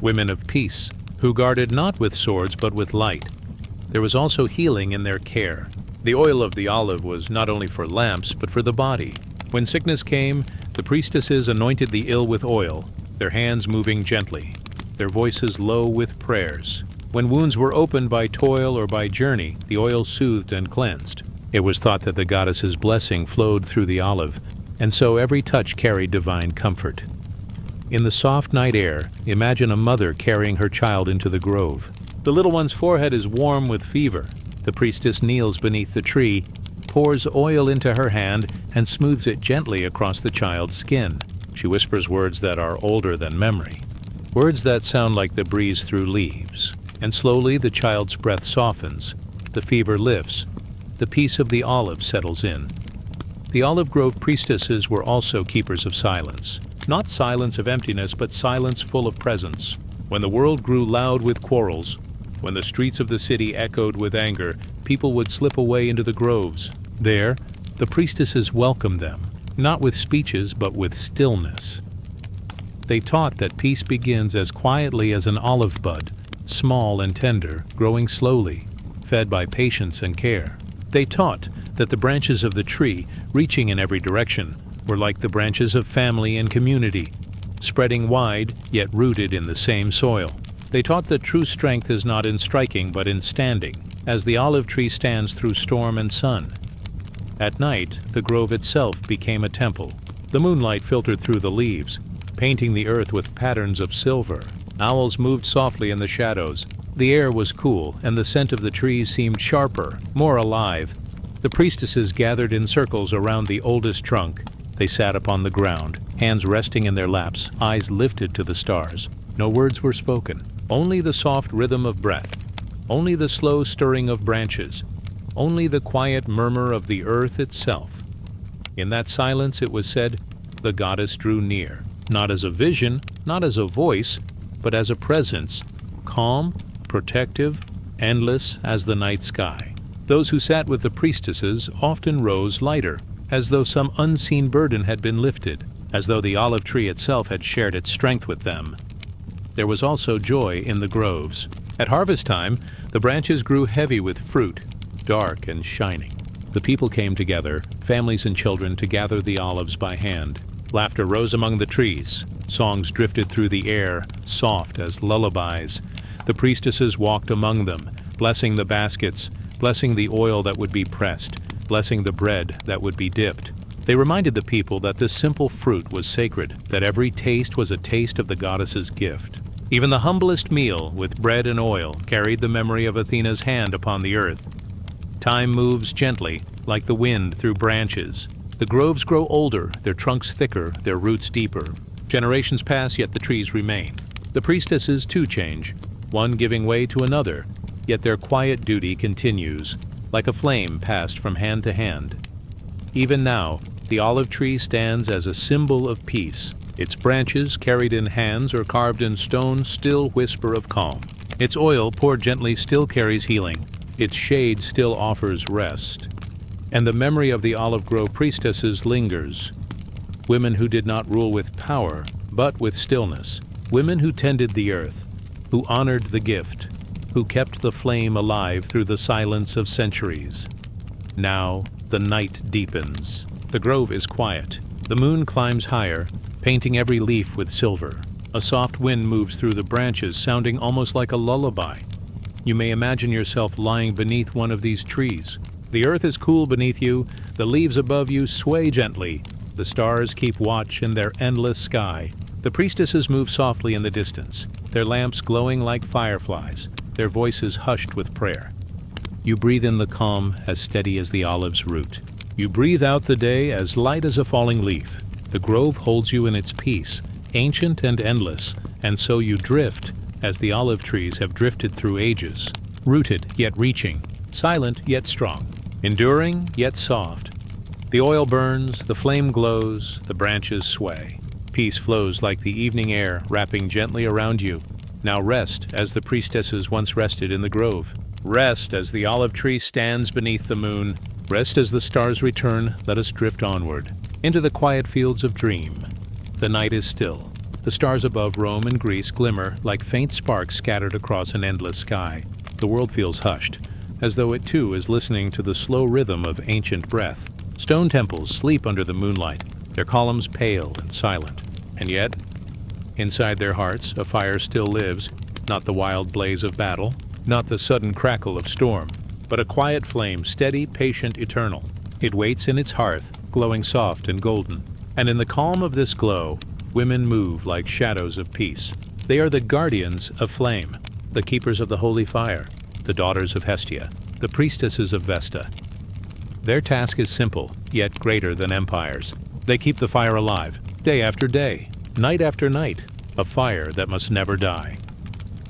Women of peace, who guarded not with swords but with light. There was also healing in their care. The oil of the olive was not only for lamps but for the body. When sickness came, the priestesses anointed the ill with oil, their hands moving gently, their voices low with prayers. When wounds were opened by toil or by journey, the oil soothed and cleansed. It was thought that the goddess's blessing flowed through the olive, and so every touch carried divine comfort. In the soft night air, imagine a mother carrying her child into the grove. The little one's forehead is warm with fever. The priestess kneels beneath the tree, pours oil into her hand, and smooths it gently across the child's skin. She whispers words that are older than memory, words that sound like the breeze through leaves. And slowly the child's breath softens, the fever lifts, the peace of the olive settles in. The olive grove priestesses were also keepers of silence. Not silence of emptiness, but silence full of presence. When the world grew loud with quarrels, when the streets of the city echoed with anger, people would slip away into the groves. There, the priestesses welcomed them, not with speeches, but with stillness. They taught that peace begins as quietly as an olive bud, small and tender, growing slowly, fed by patience and care. They taught that the branches of the tree, reaching in every direction, were like the branches of family and community, spreading wide, yet rooted in the same soil. They taught that true strength is not in striking, but in standing, as the olive tree stands through storm and sun. At night, the grove itself became a temple. The moonlight filtered through the leaves, painting the earth with patterns of silver. Owls moved softly in the shadows. The air was cool, and the scent of the trees seemed sharper, more alive. The priestesses gathered in circles around the oldest trunk. They sat upon the ground, hands resting in their laps, eyes lifted to the stars. No words were spoken, only the soft rhythm of breath, only the slow stirring of branches, only the quiet murmur of the earth itself. In that silence, it was said, the goddess drew near, not as a vision, not as a voice, but as a presence, calm, protective, endless as the night sky. Those who sat with the priestesses often rose lighter, as though some unseen burden had been lifted, as though the olive tree itself had shared its strength with them. There was also joy in the groves. At harvest time, the branches grew heavy with fruit, dark and shining. The people came together, families and children, to gather the olives by hand. Laughter rose among the trees. Songs drifted through the air, soft as lullabies. The priestesses walked among them, blessing the baskets, blessing the oil that would be pressed, blessing the bread that would be dipped. They reminded the people that this simple fruit was sacred, that every taste was a taste of the goddess's gift. Even the humblest meal, with bread and oil, carried the memory of Athena's hand upon the earth. Time moves gently, like the wind through branches. The groves grow older, their trunks thicker, their roots deeper. Generations pass, yet the trees remain. The priestesses too change, one giving way to another, yet their quiet duty continues, like a flame passed from hand to hand. Even now, the olive tree stands as a symbol of peace. Its branches, carried in hands or carved in stone, still whisper of calm. Its oil, poured gently, still carries healing. Its shade still offers rest. And the memory of the olive grove priestesses lingers. Women who did not rule with power, but with stillness. Women who tended the earth, who honored the gift, who kept the flame alive through the silence of centuries. Now, the night deepens. The grove is quiet. The moon climbs higher, painting every leaf with silver. A soft wind moves through the branches, sounding almost like a lullaby. You may imagine yourself lying beneath one of these trees. The earth is cool beneath you, the leaves above you sway gently. The stars keep watch in their endless sky. The priestesses move softly in the distance, their lamps glowing like fireflies, their voices hushed with prayer. You breathe in the calm as steady as the olive's root. You breathe out the day as light as a falling leaf. The grove holds you in its peace, ancient and endless, and so you drift, as the olive trees have drifted through ages, rooted yet reaching, silent yet strong, enduring yet soft. The oil burns, the flame glows, the branches sway. Peace flows like the evening air, wrapping gently around you. Now rest as the priestesses once rested in the grove. Rest as the olive tree stands beneath the moon. Rest as the stars return. Let us drift onward into the quiet fields of dream. The night is still. The stars above Rome and Greece glimmer like faint sparks scattered across an endless sky. The world feels hushed, as though it too is listening to the slow rhythm of ancient breath. Stone temples sleep under the moonlight, their columns pale and silent. And yet, inside their hearts, a fire still lives, not the wild blaze of battle, not the sudden crackle of storm, but a quiet flame, steady, patient, eternal. It waits in its hearth, glowing soft and golden. And in the calm of this glow, women move like shadows of peace. They are the guardians of flame, the keepers of the holy fire, the daughters of Hestia, the priestesses of Vesta. Their task is simple, yet greater than empires. They keep the fire alive, day after day, night after night, a fire that must never die.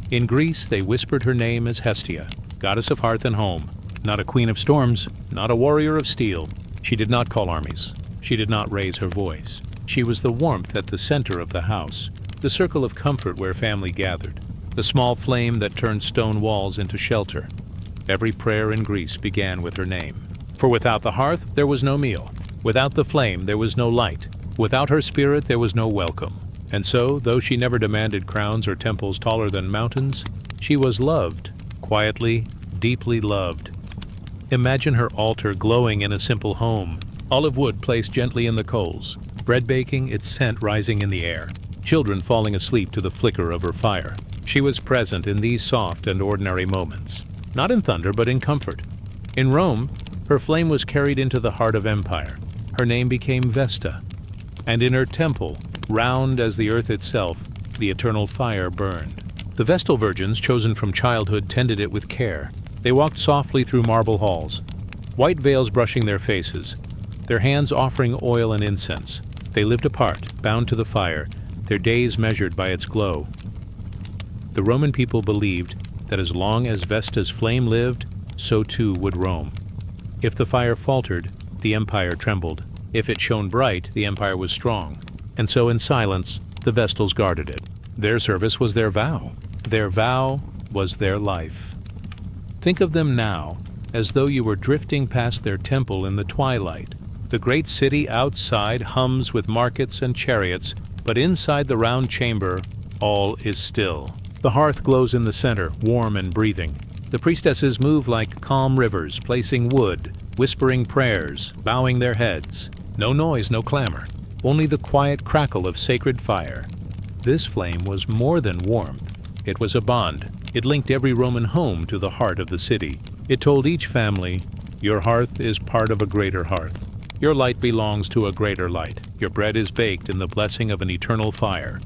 In Greece, they whispered her name as Hestia, goddess of hearth and home, not a queen of storms, not a warrior of steel. She did not call armies. She did not raise her voice. She was the warmth at the center of the house, the circle of comfort where family gathered, the small flame that turned stone walls into shelter. Every prayer in Greece began with her name. For without the hearth, there was no meal. Without the flame, there was no light. Without her spirit, there was no welcome. And so, though she never demanded crowns or temples taller than mountains, she was loved, quietly, deeply loved. Imagine her altar glowing in a simple home, olive wood placed gently in the coals, bread baking, its scent rising in the air, children falling asleep to the flicker of her fire. She was present in these soft and ordinary moments, not in thunder but in comfort. In Rome, her flame was carried into the heart of empire. Her name became Vesta, and in her temple, round as the earth itself, the eternal fire burned. The Vestal virgins, chosen from childhood, tended it with care. They walked softly through marble halls, white veils brushing their faces, their hands offering oil and incense. They lived apart, bound to the fire, their days measured by its glow. The Roman people believed that as long as Vesta's flame lived, so too would Rome. If the fire faltered, the empire trembled. If it shone bright, the empire was strong. And so in silence, the Vestals guarded it. Their service was their vow. Their vow was their life. Think of them now, as though you were drifting past their temple in the twilight. The great city outside hums with markets and chariots, but inside the round chamber, all is still. The hearth glows in the center, warm and breathing. The priestesses move like calm rivers, placing wood, whispering prayers, bowing their heads. No noise, no clamor, only the quiet crackle of sacred fire. This flame was more than warmth. It was a bond. It linked every Roman home to the heart of the city. It told each family, your hearth is part of a greater hearth. Your light belongs to a greater light. Your bread is baked in the blessing of an eternal fire.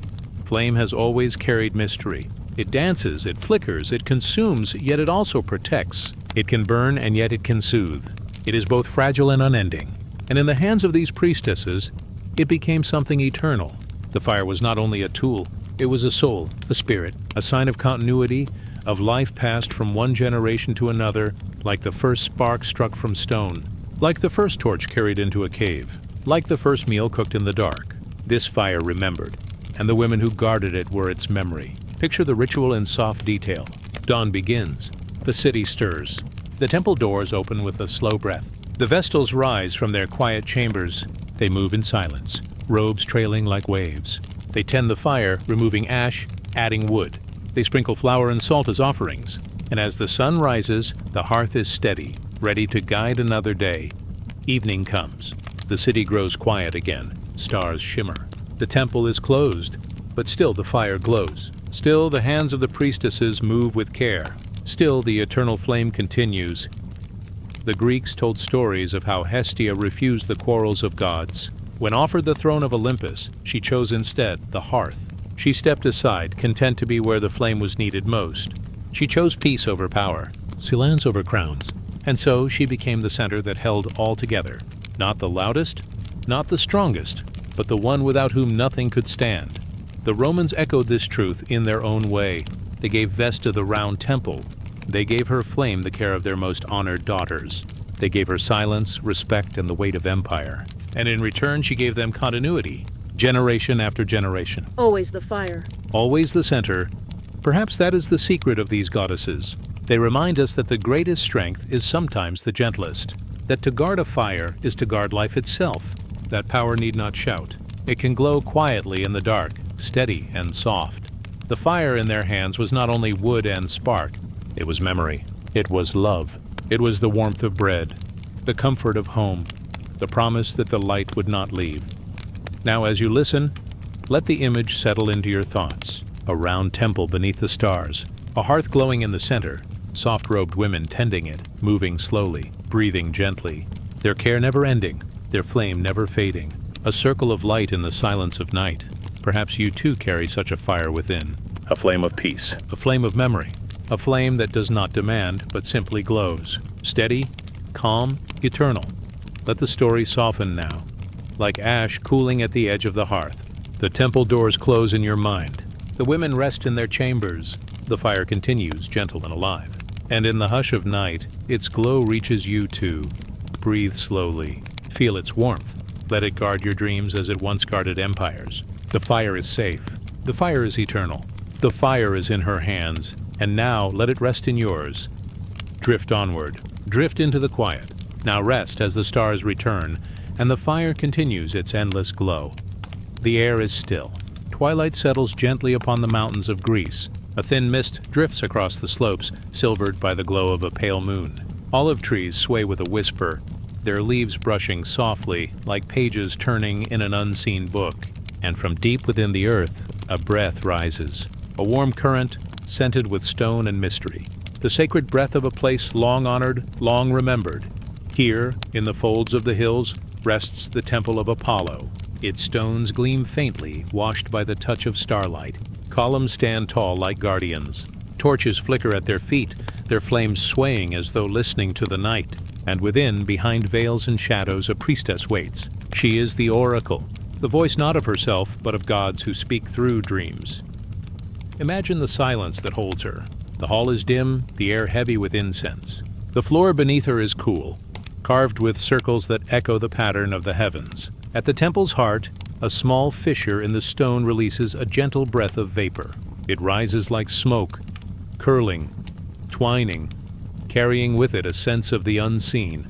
Flame has always carried mystery. It dances, it flickers, it consumes, yet it also protects. It can burn, and yet it can soothe. It is both fragile and unending. And in the hands of these priestesses, it became something eternal. The fire was not only a tool, it was a soul, a spirit, a sign of continuity, of life passed from one generation to another, like the first spark struck from stone, like the first torch carried into a cave, like the first meal cooked in the dark. This fire remembered, and the women who guarded it were its memory. Picture the ritual in soft detail. Dawn begins. The city stirs. The temple doors open with a slow breath. The Vestals rise from their quiet chambers. They move in silence, robes trailing like waves. They tend the fire, removing ash, adding wood. They sprinkle flour and salt as offerings. And as the sun rises, the hearth is steady, ready to guide another day. Evening comes. The city grows quiet again. Stars shimmer. The temple is closed, but still the fire glows. Still the hands of the priestesses move with care. Still the eternal flame continues. The Greeks told stories of how Hestia refused the quarrels of gods. When offered the throne of Olympus, she chose instead the hearth. She stepped aside, content to be where the flame was needed most. She chose peace over power, silence over crowns, and so she became the center that held all together. Not the loudest, not the strongest, but the one without whom nothing could stand. The Romans echoed this truth in their own way. They gave Vesta the round temple. They gave her flame the care of their most honored daughters. They gave her silence, respect, and the weight of empire. And in return, she gave them continuity. generation after generation. Always the fire. Always the center. Perhaps that is the secret of these goddesses. They remind us that the greatest strength is sometimes the gentlest, that to guard a fire is to guard life itself. That power need not shout. It can glow quietly in the dark, steady and soft. The fire in their hands was not only wood and spark, it was memory. It was love. It was the warmth of bread, the comfort of home, the promise that the light would not leave. Now as you listen, let the image settle into your thoughts. A round temple beneath the stars, a hearth glowing in the center, soft-robed women tending it, moving slowly, breathing gently, their care never ending, their flame never fading. A circle of light in the silence of night. Perhaps you too carry such a fire within. A flame of peace. A flame of memory. A flame that does not demand, but simply glows. Steady, calm, eternal. Let the story soften now, like ash cooling at the edge of the hearth. The temple doors close in your mind. The women rest in their chambers. The fire continues, gentle and alive. And in the hush of night, its glow reaches you too. Breathe slowly. Feel its warmth. Let it guard your dreams as it once guarded empires. The fire is safe. The fire is eternal. The fire is in her hands, and now let it rest in yours. Drift onward. Drift into the quiet. Now rest as the stars return, and the fire continues its endless glow. The air is still. Twilight settles gently upon the mountains of Greece. A thin mist drifts across the slopes, silvered by the glow of a pale moon. Olive trees sway with a whisper, their leaves brushing softly like pages turning in an unseen book. And from deep within the earth, a breath rises, a warm current scented with stone and mystery. The sacred breath of a place long honored, long remembered. Here, in the folds of the hills, rests the temple of Apollo. Its stones gleam faintly, washed by the touch of starlight. Columns stand tall like guardians. Torches flicker at their feet, their flames swaying as though listening to the night. And within, behind veils and shadows, a priestess waits. She is the oracle, the voice not of herself, but of gods who speak through dreams. Imagine the silence that holds her. The hall is dim, the air heavy with incense. The floor beneath her is cool, carved with circles that echo the pattern of the heavens. At the temple's heart, a small fissure in the stone releases a gentle breath of vapor. It rises like smoke, curling, twining, carrying with it a sense of the unseen.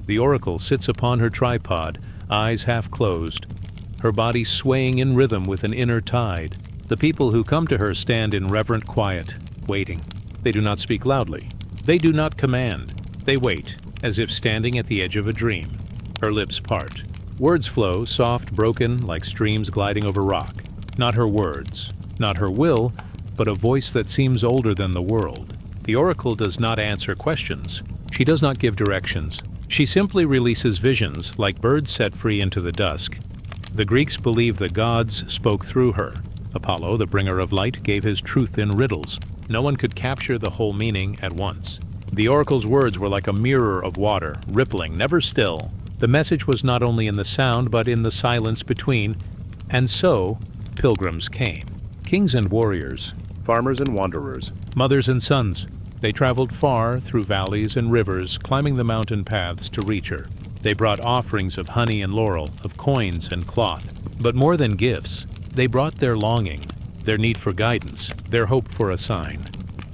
The oracle sits upon her tripod, eyes half closed, her body swaying in rhythm with an inner tide. The people who come to her stand in reverent quiet, waiting. They do not speak loudly. They do not command. They wait, as if standing at the edge of a dream. Her lips part. Words flow, soft, broken, like streams gliding over rock. Not her words, not her will, but a voice that seems older than the world. The oracle does not answer questions. She does not give directions. She simply releases visions, like birds set free into the dusk. The Greeks believed the gods spoke through her. Apollo, the bringer of light, gave his truth in riddles. No one could capture the whole meaning at once. The oracle's words were like a mirror of water, rippling, never still. The message was not only in the sound, but in the silence between. And so, pilgrims came. Kings and warriors, farmers and wanderers, mothers and sons. They traveled far through valleys and rivers, climbing the mountain paths to reach her. They brought offerings of honey and laurel, of coins and cloth. But more than gifts, they brought their longing, their need for guidance, their hope for a sign.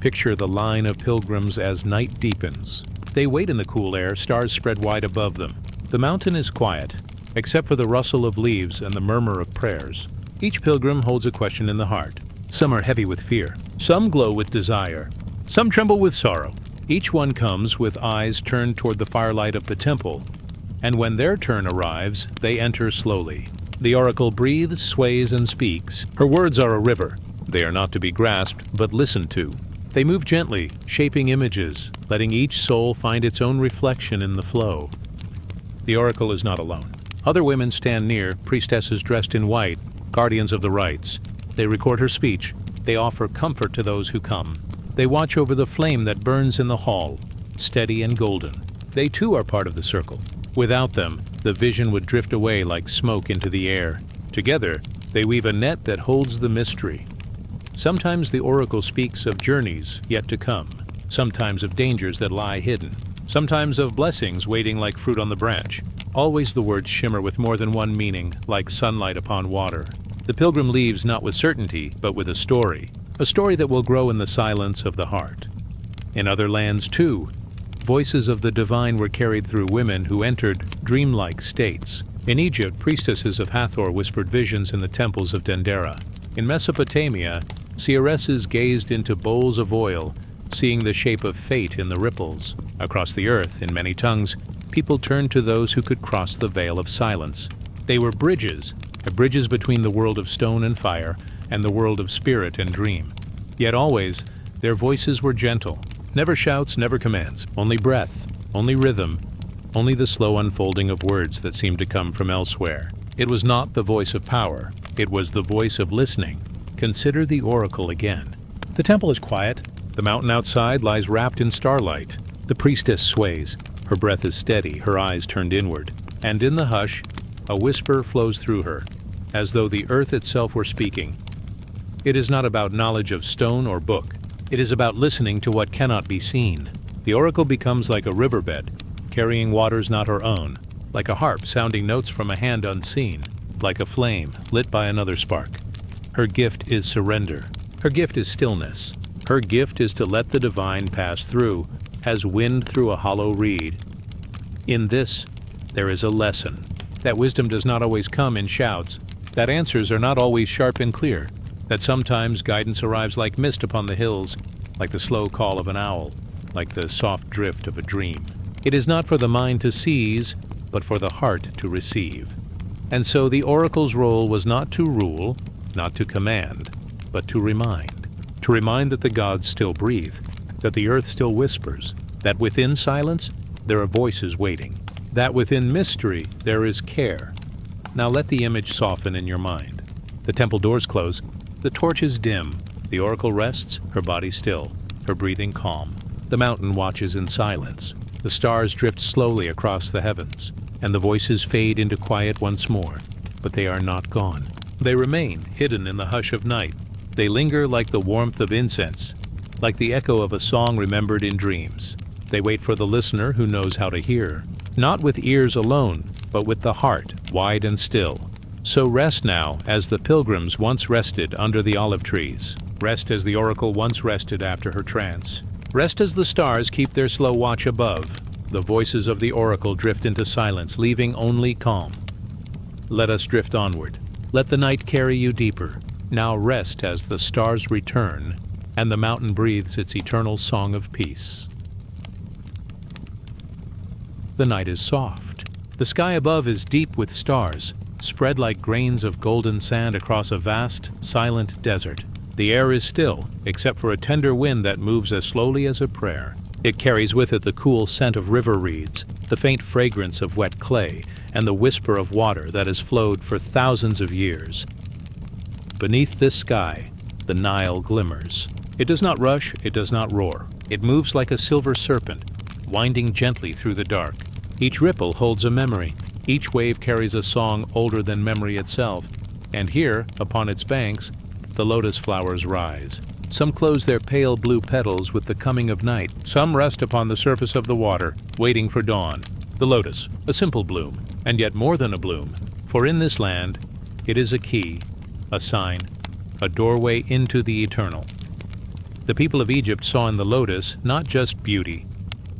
Picture the line of pilgrims as night deepens. They wait in the cool air, stars spread wide above them. The mountain is quiet, except for the rustle of leaves and the murmur of prayers. Each pilgrim holds a question in the heart. Some are heavy with fear. Some glow with desire. Some tremble with sorrow. Each one comes with eyes turned toward the firelight of the temple. And when their turn arrives, they enter slowly. The oracle breathes, sways, and speaks. Her words are a river. They are not to be grasped, but listened to. They move gently, shaping images, letting each soul find its own reflection in the flow. The oracle is not alone. Other women stand near, priestesses dressed in white, guardians of the rites. They record her speech. They offer comfort to those who come. They watch over the flame that burns in the hall, steady and golden. They too are part of the circle. Without them, the vision would drift away like smoke into the air. Together, they weave a net that holds the mystery. Sometimes the oracle speaks of journeys yet to come, sometimes of dangers that lie hidden, sometimes of blessings waiting like fruit on the branch. Always the words shimmer with more than one meaning, like sunlight upon water. The pilgrim leaves not with certainty, but with a story that will grow in the silence of the heart. In other lands, too, voices of the divine were carried through women who entered dreamlike states. In Egypt, priestesses of Hathor whispered visions in the temples of Dendera. In Mesopotamia, seeresses gazed into bowls of oil, seeing the shape of fate in the ripples. Across the earth, in many tongues, people turned to those who could cross the veil of silence. They were bridges between the world of stone and fire and the world of spirit and dream. Yet always, their voices were gentle. Never shouts, never commands. Only breath, only rhythm, only the slow unfolding of words that seemed to come from elsewhere. It was not the voice of power. It was the voice of listening. Consider the oracle again. The temple is quiet. The mountain outside lies wrapped in starlight. The priestess sways. Her breath is steady, her eyes turned inward. And in the hush, a whisper flows through her, as though the earth itself were speaking. It is not about knowledge of stone or book. It is about listening to what cannot be seen. The oracle becomes like a riverbed, carrying waters not her own, like a harp sounding notes from a hand unseen, like a flame lit by another spark. Her gift is surrender. Her gift is stillness. Her gift is to let the divine pass through, as wind through a hollow reed. In this, there is a lesson. That wisdom does not always come in shouts, that answers are not always sharp and clear, that sometimes guidance arrives like mist upon the hills, like the slow call of an owl, like the soft drift of a dream. It is not for the mind to seize, but for the heart to receive. And so the oracle's role was not to rule, not to command, but to remind that the gods still breathe, that the earth still whispers, that within silence there are voices waiting, that within mystery there is care. Now let the image soften in your mind. The temple doors close, the torches dim, the oracle rests, her body still, her breathing calm. The mountain watches in silence. The stars drift slowly across the heavens, and the voices fade into quiet once more, but they are not gone. They remain hidden in the hush of night. They linger like the warmth of incense, like the echo of a song remembered in dreams. They wait for the listener who knows how to hear, not with ears alone, but with the heart, wide and still. So rest now as the pilgrims once rested under the olive trees. Rest as the oracle once rested after her trance. Rest as the stars keep their slow watch above. The voices of the oracle drift into silence, leaving only calm. Let us drift onward. Let the night carry you deeper. Now rest as the stars return, and the mountain breathes its eternal song of peace. The night is soft. The sky above is deep with stars, spread like grains of golden sand across a vast, silent desert. The air is still, except for a tender wind that moves as slowly as a prayer. It carries with it the cool scent of river reeds, the faint fragrance of wet clay, and the whisper of water that has flowed for thousands of years. Beneath this sky, the Nile glimmers. It does not rush, it does not roar. It moves like a silver serpent, winding gently through the dark. Each ripple holds a memory. Each wave carries a song older than memory itself. And here, upon its banks, the lotus flowers rise. Some close their pale blue petals with the coming of night. Some rest upon the surface of the water, waiting for dawn. The lotus, a simple bloom, and yet more than a bloom. For in this land, it is a key, a sign, a doorway into the eternal. The people of Egypt saw in the lotus not just beauty,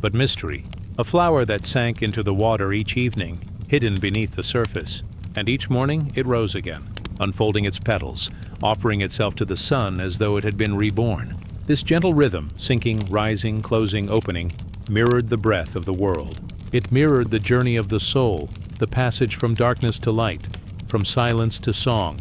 but mystery, a flower that sank into the water each evening, hidden beneath the surface, and each morning it rose again, unfolding its petals, offering itself to the sun as though it had been reborn. This gentle rhythm, sinking, rising, closing, opening, mirrored the breath of the world. It mirrored the journey of the soul, the passage from darkness to light, from silence to song.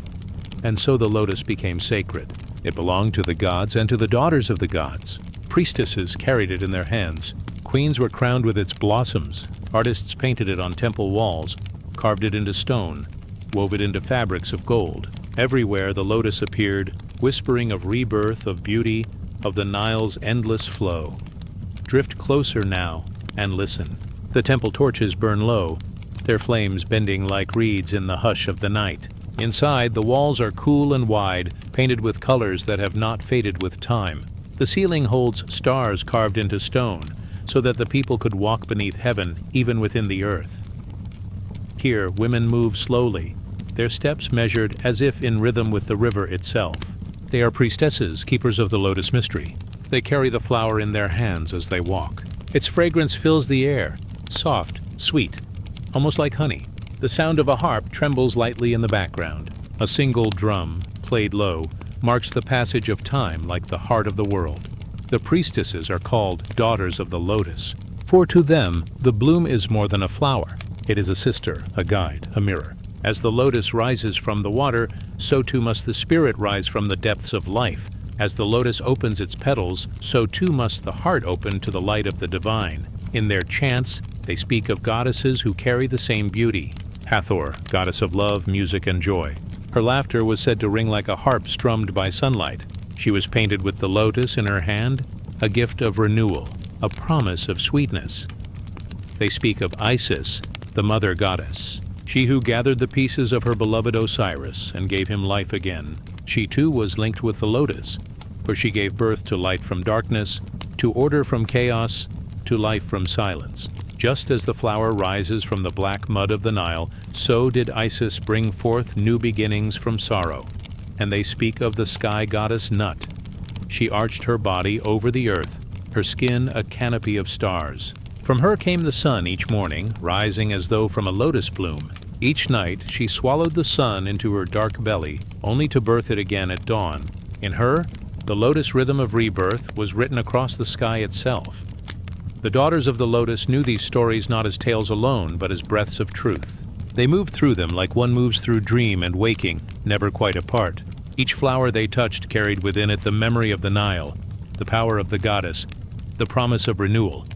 And so the lotus became sacred. It belonged to the gods and to the daughters of the gods. Priestesses carried it in their hands. Queens were crowned with its blossoms. Artists painted it on temple walls, carved it into stone, wove it into fabrics of gold. Everywhere the lotus appeared, whispering of rebirth, of beauty, of the Nile's endless flow. Drift closer now and listen. The temple torches burn low, their flames bending like reeds in the hush of the night. Inside, the walls are cool and wide, painted with colors that have not faded with time. The ceiling holds stars carved into stone, so that the people could walk beneath heaven, even within the earth. Here, women move slowly, their steps measured as if in rhythm with the river itself. They are priestesses, keepers of the lotus mystery. They carry the flower in their hands as they walk. Its fragrance fills the air, soft, sweet, almost like honey. The sound of a harp trembles lightly in the background. A single drum, played low, marks the passage of time like the heart of the world. The priestesses are called daughters of the lotus, for to them the bloom is more than a flower. It is a sister, a guide, a mirror. As the lotus rises from the water, so too must the spirit rise from the depths of life. As the lotus opens its petals, so too must the heart open to the light of the divine. In their chants, they speak of goddesses who carry the same beauty. Hathor, goddess of love, music, and joy. Her laughter was said to ring like a harp strummed by sunlight. She was painted with the lotus in her hand, a gift of renewal, a promise of sweetness. They speak of Isis, the mother goddess, she who gathered the pieces of her beloved Osiris and gave him life again. She too was linked with the lotus, for she gave birth to light from darkness, to order from chaos, to life from silence. Just as the flower rises from the black mud of the Nile, so did Isis bring forth new beginnings from sorrow. And they speak of the sky goddess Nut. She arched her body over the earth, her skin a canopy of stars. From her came the sun each morning, rising as though from a lotus bloom. Each night she swallowed the sun into her dark belly, only to birth it again at dawn. In her, the lotus rhythm of rebirth was written across the sky itself. The daughters of the lotus knew these stories not as tales alone, but as breaths of truth. They moved through them like one moves through dream and waking, never quite apart. Each flower they touched carried within it the memory of the Nile, the power of the goddess, the promise of renewal.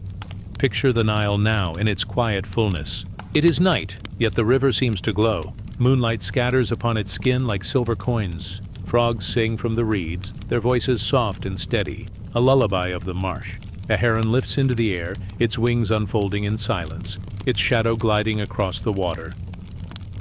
Picture the Nile now in its quiet fullness. It is night, yet the river seems to glow. Moonlight scatters upon its skin like silver coins. Frogs sing from the reeds, their voices soft and steady, a lullaby of the marsh. A heron lifts into the air, its wings unfolding in silence, its shadow gliding across the water.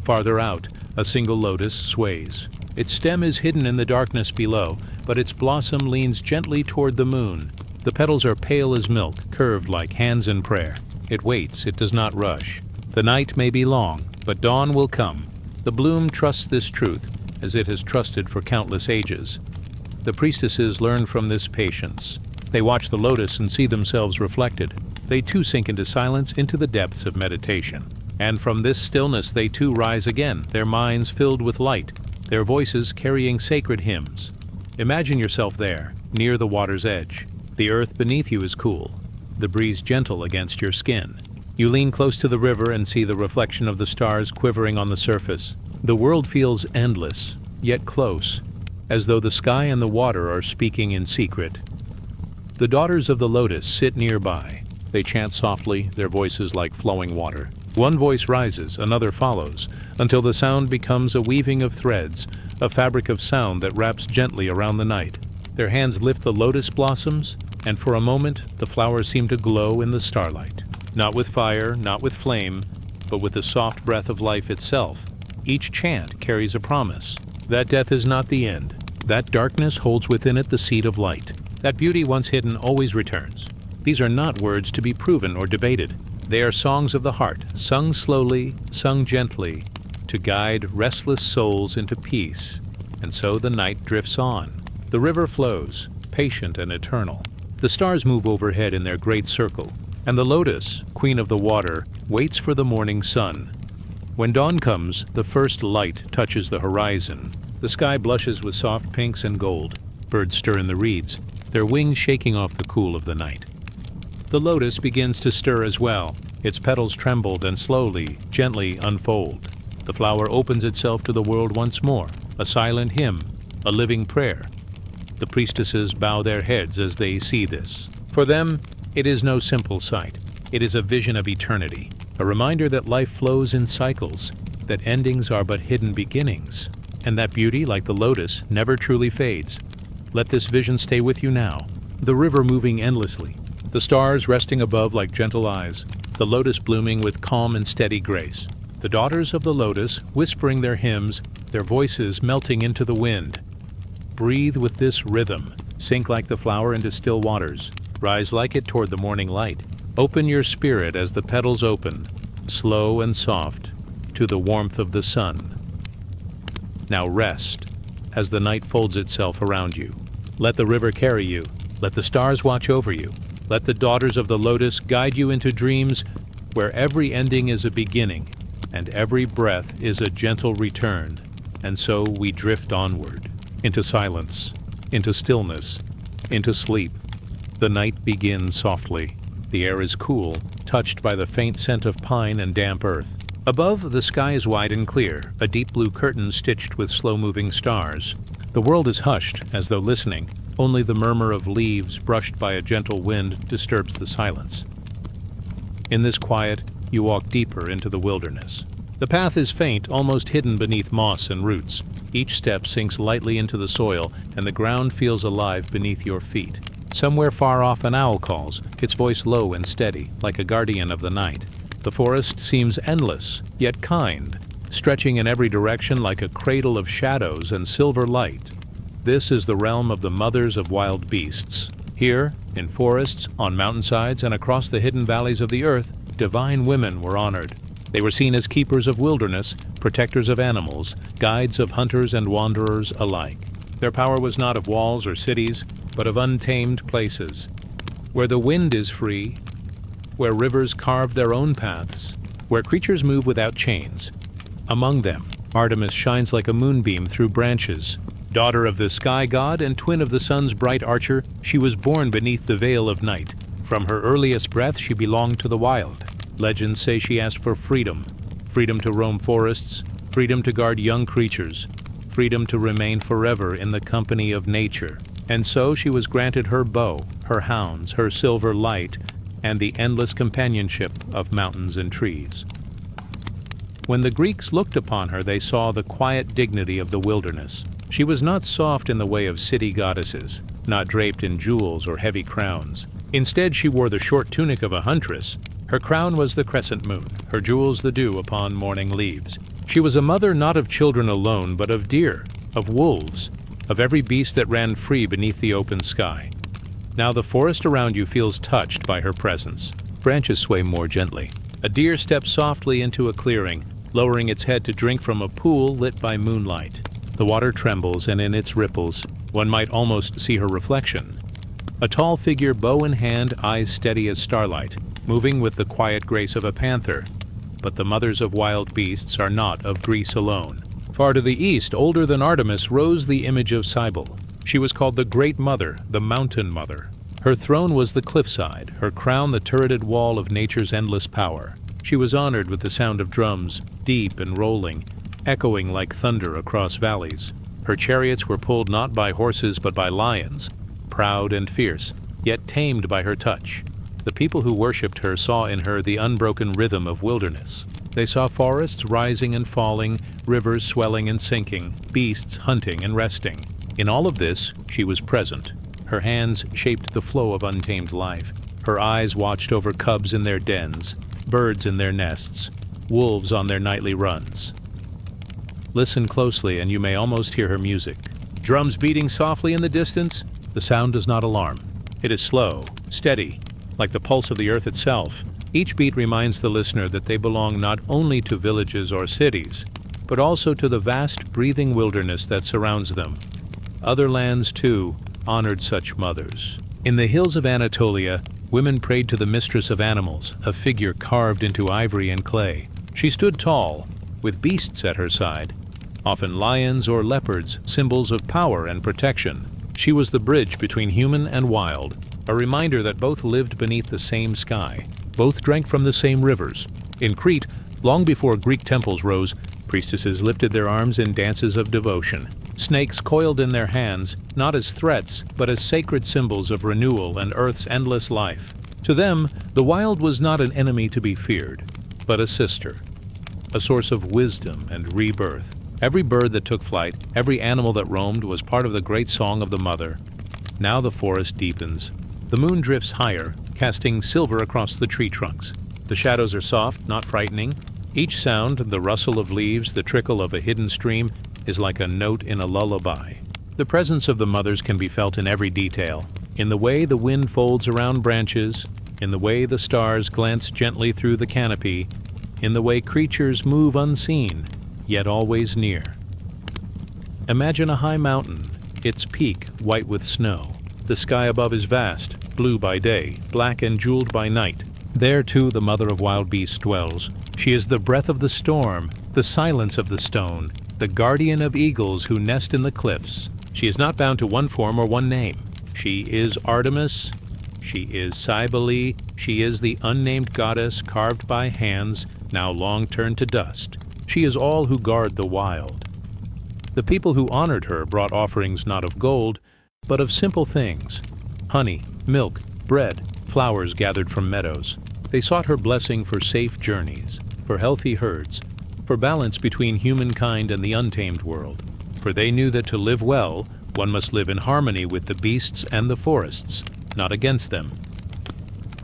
Farther out, a single lotus sways. Its stem is hidden in the darkness below, but its blossom leans gently toward the moon. The petals are pale as milk, curved like hands in prayer. It waits, it does not rush. The night may be long, but dawn will come. The bloom trusts this truth, as it has trusted for countless ages. The priestesses learn from this patience. They watch the lotus and see themselves reflected. They too sink into silence, into the depths of meditation. And from this stillness they too rise again, their minds filled with light, their voices carrying sacred hymns. Imagine yourself there, near the water's edge. The earth beneath you is cool, the breeze gentle against your skin. You lean close to the river and see the reflection of the stars quivering on the surface. The world feels endless, yet close, as though the sky and the water are speaking in secret. The daughters of the lotus sit nearby. They chant softly, their voices like flowing water. One voice rises, another follows, until the sound becomes a weaving of threads, a fabric of sound that wraps gently around the night. Their hands lift the lotus blossoms, and for a moment the flowers seem to glow in the starlight. Not with fire, not with flame, but with the soft breath of life itself. Each chant carries a promise. That death is not the end. That darkness holds within it the seed of light. That beauty once hidden always returns. These are not words to be proven or debated. They are songs of the heart, sung slowly, sung gently, to guide restless souls into peace. And so the night drifts on. The river flows, patient and eternal. The stars move overhead in their great circle, and the lotus, queen of the water, waits for the morning sun. When dawn comes, the first light touches the horizon. The sky blushes with soft pinks and gold. Birds stir in the reeds, their wings shaking off the cool of the night. The lotus begins to stir as well. Its petals tremble and slowly, gently unfold. The flower opens itself to the world once more, a silent hymn, a living prayer. The priestesses bow their heads as they see this. For them, it is no simple sight. It is a vision of eternity, a reminder that life flows in cycles, that endings are but hidden beginnings, and that beauty, like the lotus, never truly fades. Let this vision stay with you now. The river moving endlessly, the stars resting above like gentle eyes, the lotus blooming with calm and steady grace. The daughters of the lotus whispering their hymns, their voices melting into the wind. Breathe with this rhythm, sink like the flower into still waters, rise like it toward the morning light. Open your spirit as the petals open, slow and soft, to the warmth of the sun. Now rest, as the night folds itself around you. Let the river carry you. Let the stars watch over you. Let the daughters of the lotus guide you into dreams where every ending is a beginning, and every breath is a gentle return. And so we drift onward, into silence, into stillness, into sleep. The night begins softly. The air is cool, touched by the faint scent of pine and damp earth. Above, the sky is wide and clear, a deep blue curtain stitched with slow-moving stars. The world is hushed, as though listening. Only the murmur of leaves brushed by a gentle wind disturbs the silence. In this quiet, you walk deeper into the wilderness. The path is faint, almost hidden beneath moss and roots. Each step sinks lightly into the soil, and the ground feels alive beneath your feet. Somewhere far off an owl calls, its voice low and steady, like a guardian of the night. The forest seems endless, yet kind, stretching in every direction like a cradle of shadows and silver light. This is the realm of the mothers of wild beasts. Here, in forests, on mountainsides, and across the hidden valleys of the earth, divine women were honored. They were seen as keepers of wilderness, protectors of animals, guides of hunters and wanderers alike. Their power was not of walls or cities, but of untamed places, where the wind is free, where rivers carve their own paths, where creatures move without chains. Among them, Artemis shines like a moonbeam through branches. Daughter of the sky god and twin of the sun's bright archer, she was born beneath the veil of night. From her earliest breath she belonged to the wild. Legends say she asked for freedom, freedom to roam forests, freedom to guard young creatures, freedom to remain forever in the company of nature. And so she was granted her bow, her hounds, her silver light, and the endless companionship of mountains and trees. When the Greeks looked upon her, they saw the quiet dignity of the wilderness. She was not soft in the way of city goddesses, not draped in jewels or heavy crowns. Instead, she wore the short tunic of a huntress. Her crown was the crescent moon, her jewels the dew upon morning leaves. She was a mother not of children alone, but of deer, of wolves, of every beast that ran free beneath the open sky. Now the forest around you feels touched by her presence. Branches sway more gently. A deer steps softly into a clearing, lowering its head to drink from a pool lit by moonlight. The water trembles, and in its ripples, one might almost see her reflection. A tall figure, bow in hand, eyes steady as starlight, moving with the quiet grace of a panther. But the mothers of wild beasts are not of Greece alone. Far to the east, older than Artemis, rose the image of Cybele. She was called the Great Mother, the Mountain Mother. Her throne was the cliffside, her crown the turreted wall of nature's endless power. She was honored with the sound of drums, deep and rolling, echoing like thunder across valleys. Her chariots were pulled not by horses but by lions, proud and fierce, yet tamed by her touch. The people who worshipped her saw in her the unbroken rhythm of wilderness. They saw forests rising and falling, rivers swelling and sinking, beasts hunting and resting. In all of this, she was present. Her hands shaped the flow of untamed life. Her eyes watched over cubs in their dens, birds in their nests, wolves on their nightly runs. Listen closely and you may almost hear her music. Drums beating softly in the distance, the sound does not alarm. It is slow, steady, like the pulse of the earth itself. Each beat reminds the listener that they belong not only to villages or cities, but also to the vast breathing wilderness that surrounds them. Other lands, too, honored such mothers. In the hills of Anatolia, women prayed to the mistress of animals, a figure carved into ivory and clay. She stood tall, with beasts at her side, often lions or leopards, symbols of power and protection. She was the bridge between human and wild, a reminder that both lived beneath the same sky. Both drank from the same rivers. In Crete, long before Greek temples rose, priestesses lifted their arms in dances of devotion. Snakes coiled in their hands, not as threats, but as sacred symbols of renewal and Earth's endless life. To them, the wild was not an enemy to be feared, but a sister, a source of wisdom and rebirth. Every bird that took flight, every animal that roamed was part of the great song of the mother. Now the forest deepens. The moon drifts higher, casting silver across the tree trunks. The shadows are soft, not frightening. Each sound, the rustle of leaves, the trickle of a hidden stream, is like a note in a lullaby. The presence of the mothers can be felt in every detail. In the way the wind folds around branches, in the way the stars glance gently through the canopy, in the way creatures move unseen, yet always near. Imagine a high mountain, its peak white with snow. The sky above is vast, blue by day, black and jeweled by night. There, too, the mother of wild beasts dwells. She is the breath of the storm, the silence of the stone, the guardian of eagles who nest in the cliffs. She is not bound to one form or one name. She is Artemis, she is Cybele, she is the unnamed goddess carved by hands, now long turned to dust. She is all who guard the wild. The people who honored her brought offerings not of gold, but of simple things: honey, milk, bread, flowers gathered from meadows. They sought her blessing for safe journeys, for healthy herds, for balance between humankind and the untamed world. For they knew that to live well, one must live in harmony with the beasts and the forests, not against them.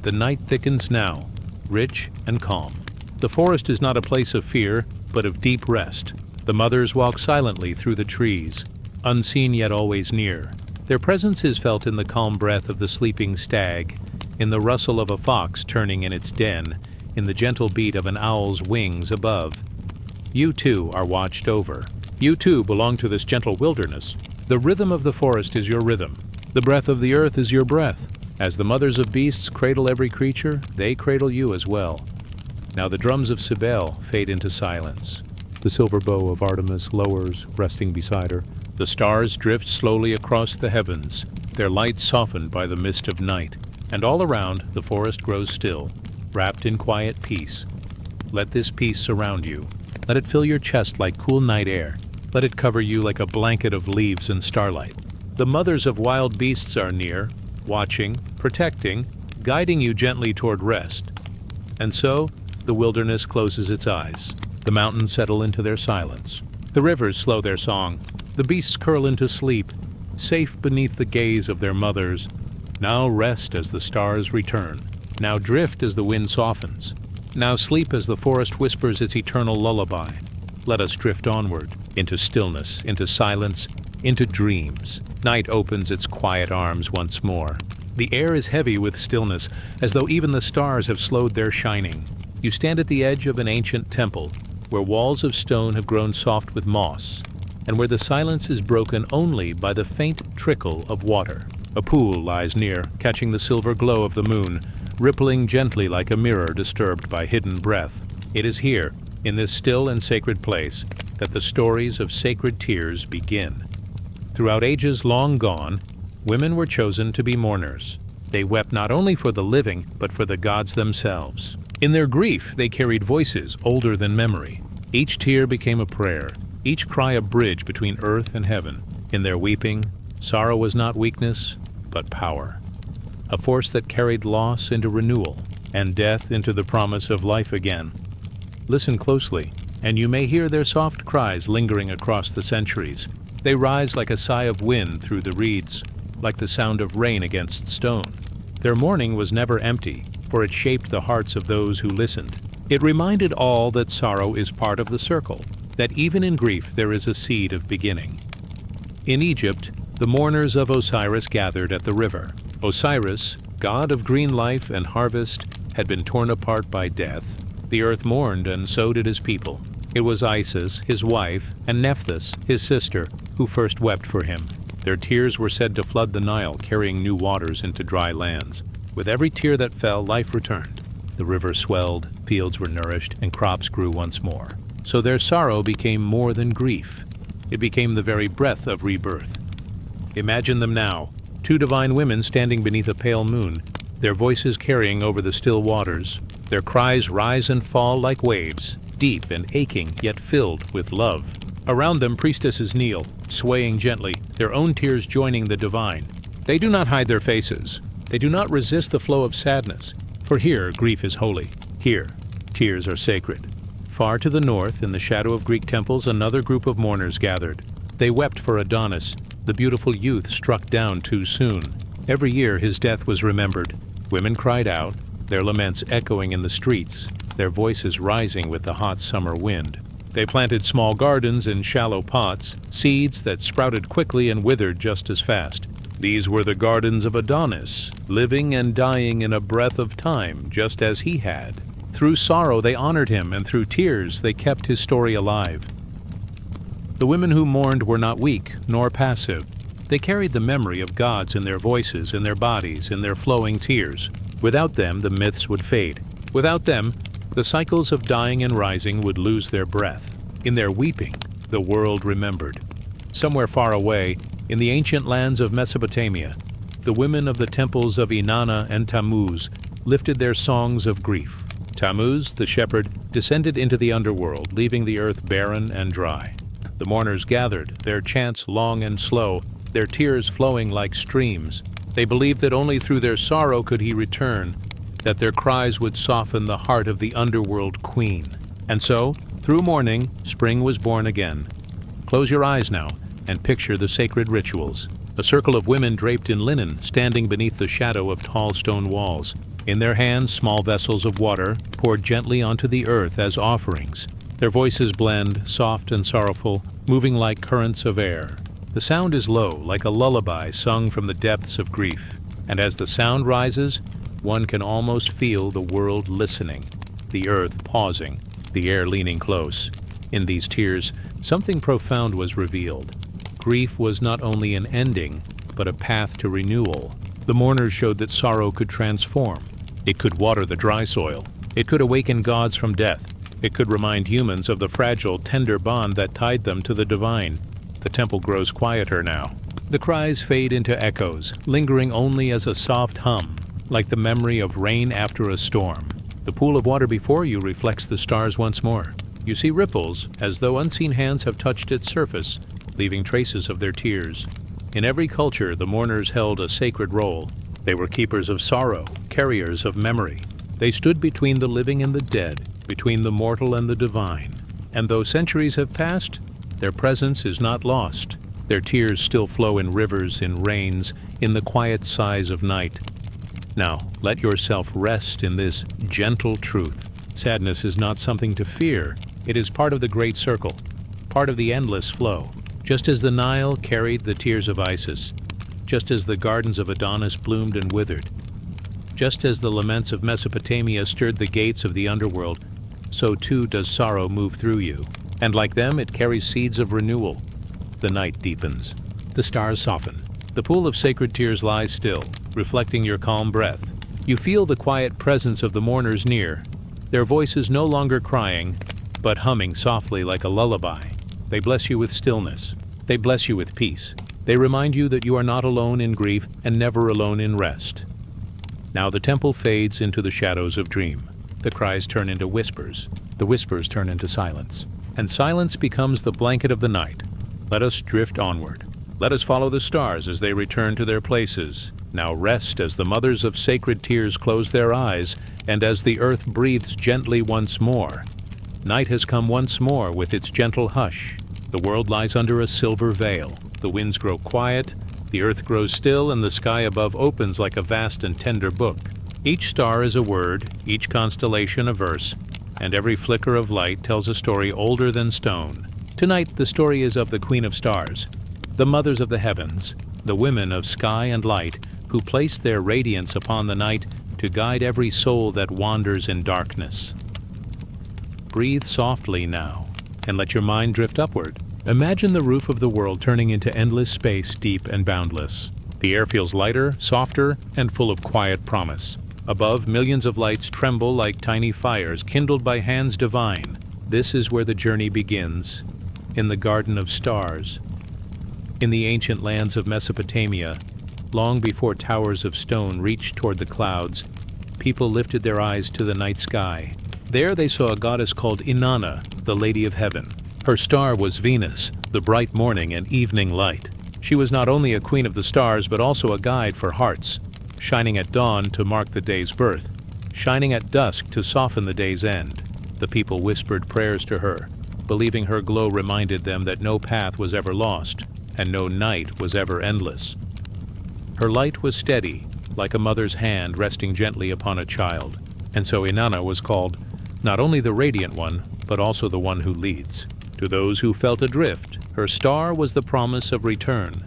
The night thickens now, rich and calm. The forest is not a place of fear, but of deep rest. The mothers walk silently through the trees, unseen yet always near. Their presence is felt in the calm breath of the sleeping stag, in the rustle of a fox turning in its den, in the gentle beat of an owl's wings above. You too are watched over. You too belong to this gentle wilderness. The rhythm of the forest is your rhythm. The breath of the earth is your breath. As the mothers of beasts cradle every creature, they cradle you as well. Now the drums of Cybele fade into silence. The silver bow of Artemis lowers, resting beside her. The stars drift slowly across the heavens, their light softened by the mist of night. And all around, the forest grows still, wrapped in quiet peace. Let this peace surround you. Let it fill your chest like cool night air. Let it cover you like a blanket of leaves and starlight. The mothers of wild beasts are near, watching, protecting, guiding you gently toward rest. And so, the wilderness closes its eyes. The mountains settle into their silence. The rivers slow their song. The beasts curl into sleep, safe beneath the gaze of their mothers. Now rest as the stars return. Now drift as the wind softens. Now sleep as the forest whispers its eternal lullaby. Let us drift onward, into stillness, into silence, into dreams. Night opens its quiet arms once more. The air is heavy with stillness, as though even the stars have slowed their shining. You stand at the edge of an ancient temple, where walls of stone have grown soft with moss, and where the silence is broken only by the faint trickle of water. A pool lies near, catching the silver glow of the moon, rippling gently like a mirror disturbed by hidden breath. It is here, in this still and sacred place, that the stories of sacred tears begin. Throughout ages long gone, women were chosen to be mourners. They wept not only for the living, but for the gods themselves. In their grief, they carried voices older than memory. Each tear became a prayer, each cry a bridge between earth and heaven. In their weeping, sorrow was not weakness, but power. A force that carried loss into renewal, and death into the promise of life again. Listen closely, and you may hear their soft cries lingering across the centuries. They rise like a sigh of wind through the reeds, like the sound of rain against stone. Their mourning was never empty, for it shaped the hearts of those who listened. It reminded all that sorrow is part of the circle, that even in grief there is a seed of beginning. In Egypt, the mourners of Osiris gathered at the river. Osiris, god of green life and harvest, had been torn apart by death. The earth mourned, and so did his people. It was Isis, his wife, and Nephthys, his sister, who first wept for him. Their tears were said to flood the Nile, carrying new waters into dry lands. With every tear that fell, life returned. The river swelled, fields were nourished, and crops grew once more. So their sorrow became more than grief. It became the very breath of rebirth. Imagine them now, two divine women standing beneath a pale moon, their voices carrying over the still waters. Their cries rise and fall like waves, deep and aching, yet filled with love. Around them, priestesses kneel, swaying gently, their own tears joining the divine. They do not hide their faces. They do not resist the flow of sadness, for here grief is holy. Here, tears are sacred. Far to the north, in the shadow of Greek temples, another group of mourners gathered. They wept for Adonis, the beautiful youth struck down too soon. Every year his death was remembered. Women cried out, their laments echoing in the streets, their voices rising with the hot summer wind. They planted small gardens in shallow pots, seeds that sprouted quickly and withered just as fast. These were the gardens of Adonis, living and dying in a breath of time, just as he had. Through sorrow they honored him, and through tears they kept his story alive. The women who mourned were not weak nor passive. They carried the memory of gods in their voices, in their bodies, in their flowing tears. Without them, the myths would fade. Without them, the cycles of dying and rising would lose their breath. In their weeping, the world remembered. Somewhere far away, in the ancient lands of Mesopotamia, the women of the temples of Inanna and Tammuz lifted their songs of grief. Tammuz, the shepherd, descended into the underworld, leaving the earth barren and dry. The mourners gathered, their chants long and slow, their tears flowing like streams. They believed that only through their sorrow could he return, that their cries would soften the heart of the underworld queen. And so, through mourning, spring was born again. Close your eyes now and picture the sacred rituals. A circle of women draped in linen, standing beneath the shadow of tall stone walls. In their hands, small vessels of water, poured gently onto the earth as offerings. Their voices blend, soft and sorrowful, moving like currents of air. The sound is low, like a lullaby sung from the depths of grief. And as the sound rises, one can almost feel the world listening, the earth pausing, the air leaning close. In these tears, something profound was revealed. Grief was not only an ending, but a path to renewal. The mourners showed that sorrow could transform. It could water the dry soil. It could awaken gods from death. It could remind humans of the fragile, tender bond that tied them to the divine. The temple grows quieter now. The cries fade into echoes, lingering only as a soft hum, like the memory of rain after a storm. The pool of water before you reflects the stars once more. You see ripples, as though unseen hands have touched its surface, leaving traces of their tears. In every culture, the mourners held a sacred role. They were keepers of sorrow, carriers of memory. They stood between the living and the dead, between the mortal and the divine. And though centuries have passed, their presence is not lost. Their tears still flow in rivers, in rains, in the quiet sighs of night. Now, let yourself rest in this gentle truth. Sadness is not something to fear. It is part of the great circle, part of the endless flow. Just as the Nile carried the tears of Isis, just as the gardens of Adonis bloomed and withered, just as the laments of Mesopotamia stirred the gates of the underworld, so too does sorrow move through you. And like them, it carries seeds of renewal. The night deepens. The stars soften. The pool of sacred tears lies still, reflecting your calm breath. You feel the quiet presence of the mourners near, their voices no longer crying, but humming softly like a lullaby. They bless you with stillness. They bless you with peace. They remind you that you are not alone in grief and never alone in rest. Now the temple fades into the shadows of dream. The cries turn into whispers. The whispers turn into silence. And silence becomes the blanket of the night. Let us drift onward. Let us follow the stars as they return to their places. Now rest as the mothers of sacred tears close their eyes, and as the earth breathes gently once more. Night has come once more with its gentle hush. The world lies under a silver veil. The winds grow quiet, the earth grows still, and the sky above opens like a vast and tender book. Each star is a word, each constellation a verse, and every flicker of light tells a story older than stone. Tonight the story is of the Queen of Stars, the mothers of the heavens, the women of sky and light, who place their radiance upon the night to guide every soul that wanders in darkness. Breathe softly now, and let your mind drift upward. Imagine the roof of the world turning into endless space, deep and boundless. The air feels lighter, softer, and full of quiet promise. Above, millions of lights tremble like tiny fires kindled by hands divine. This is where the journey begins, in the Garden of Stars. In the ancient lands of Mesopotamia, long before towers of stone reached toward the clouds, people lifted their eyes to the night sky. There they saw a goddess called Inanna, the Lady of Heaven. Her star was Venus, the bright morning and evening light. She was not only a queen of the stars, but also a guide for hearts, shining at dawn to mark the day's birth, shining at dusk to soften the day's end. The people whispered prayers to her, believing her glow reminded them that no path was ever lost, and no night was ever endless. Her light was steady, like a mother's hand resting gently upon a child, and so Inanna was called not only the Radiant One, but also the one who leads. To those who felt adrift, her star was the promise of return.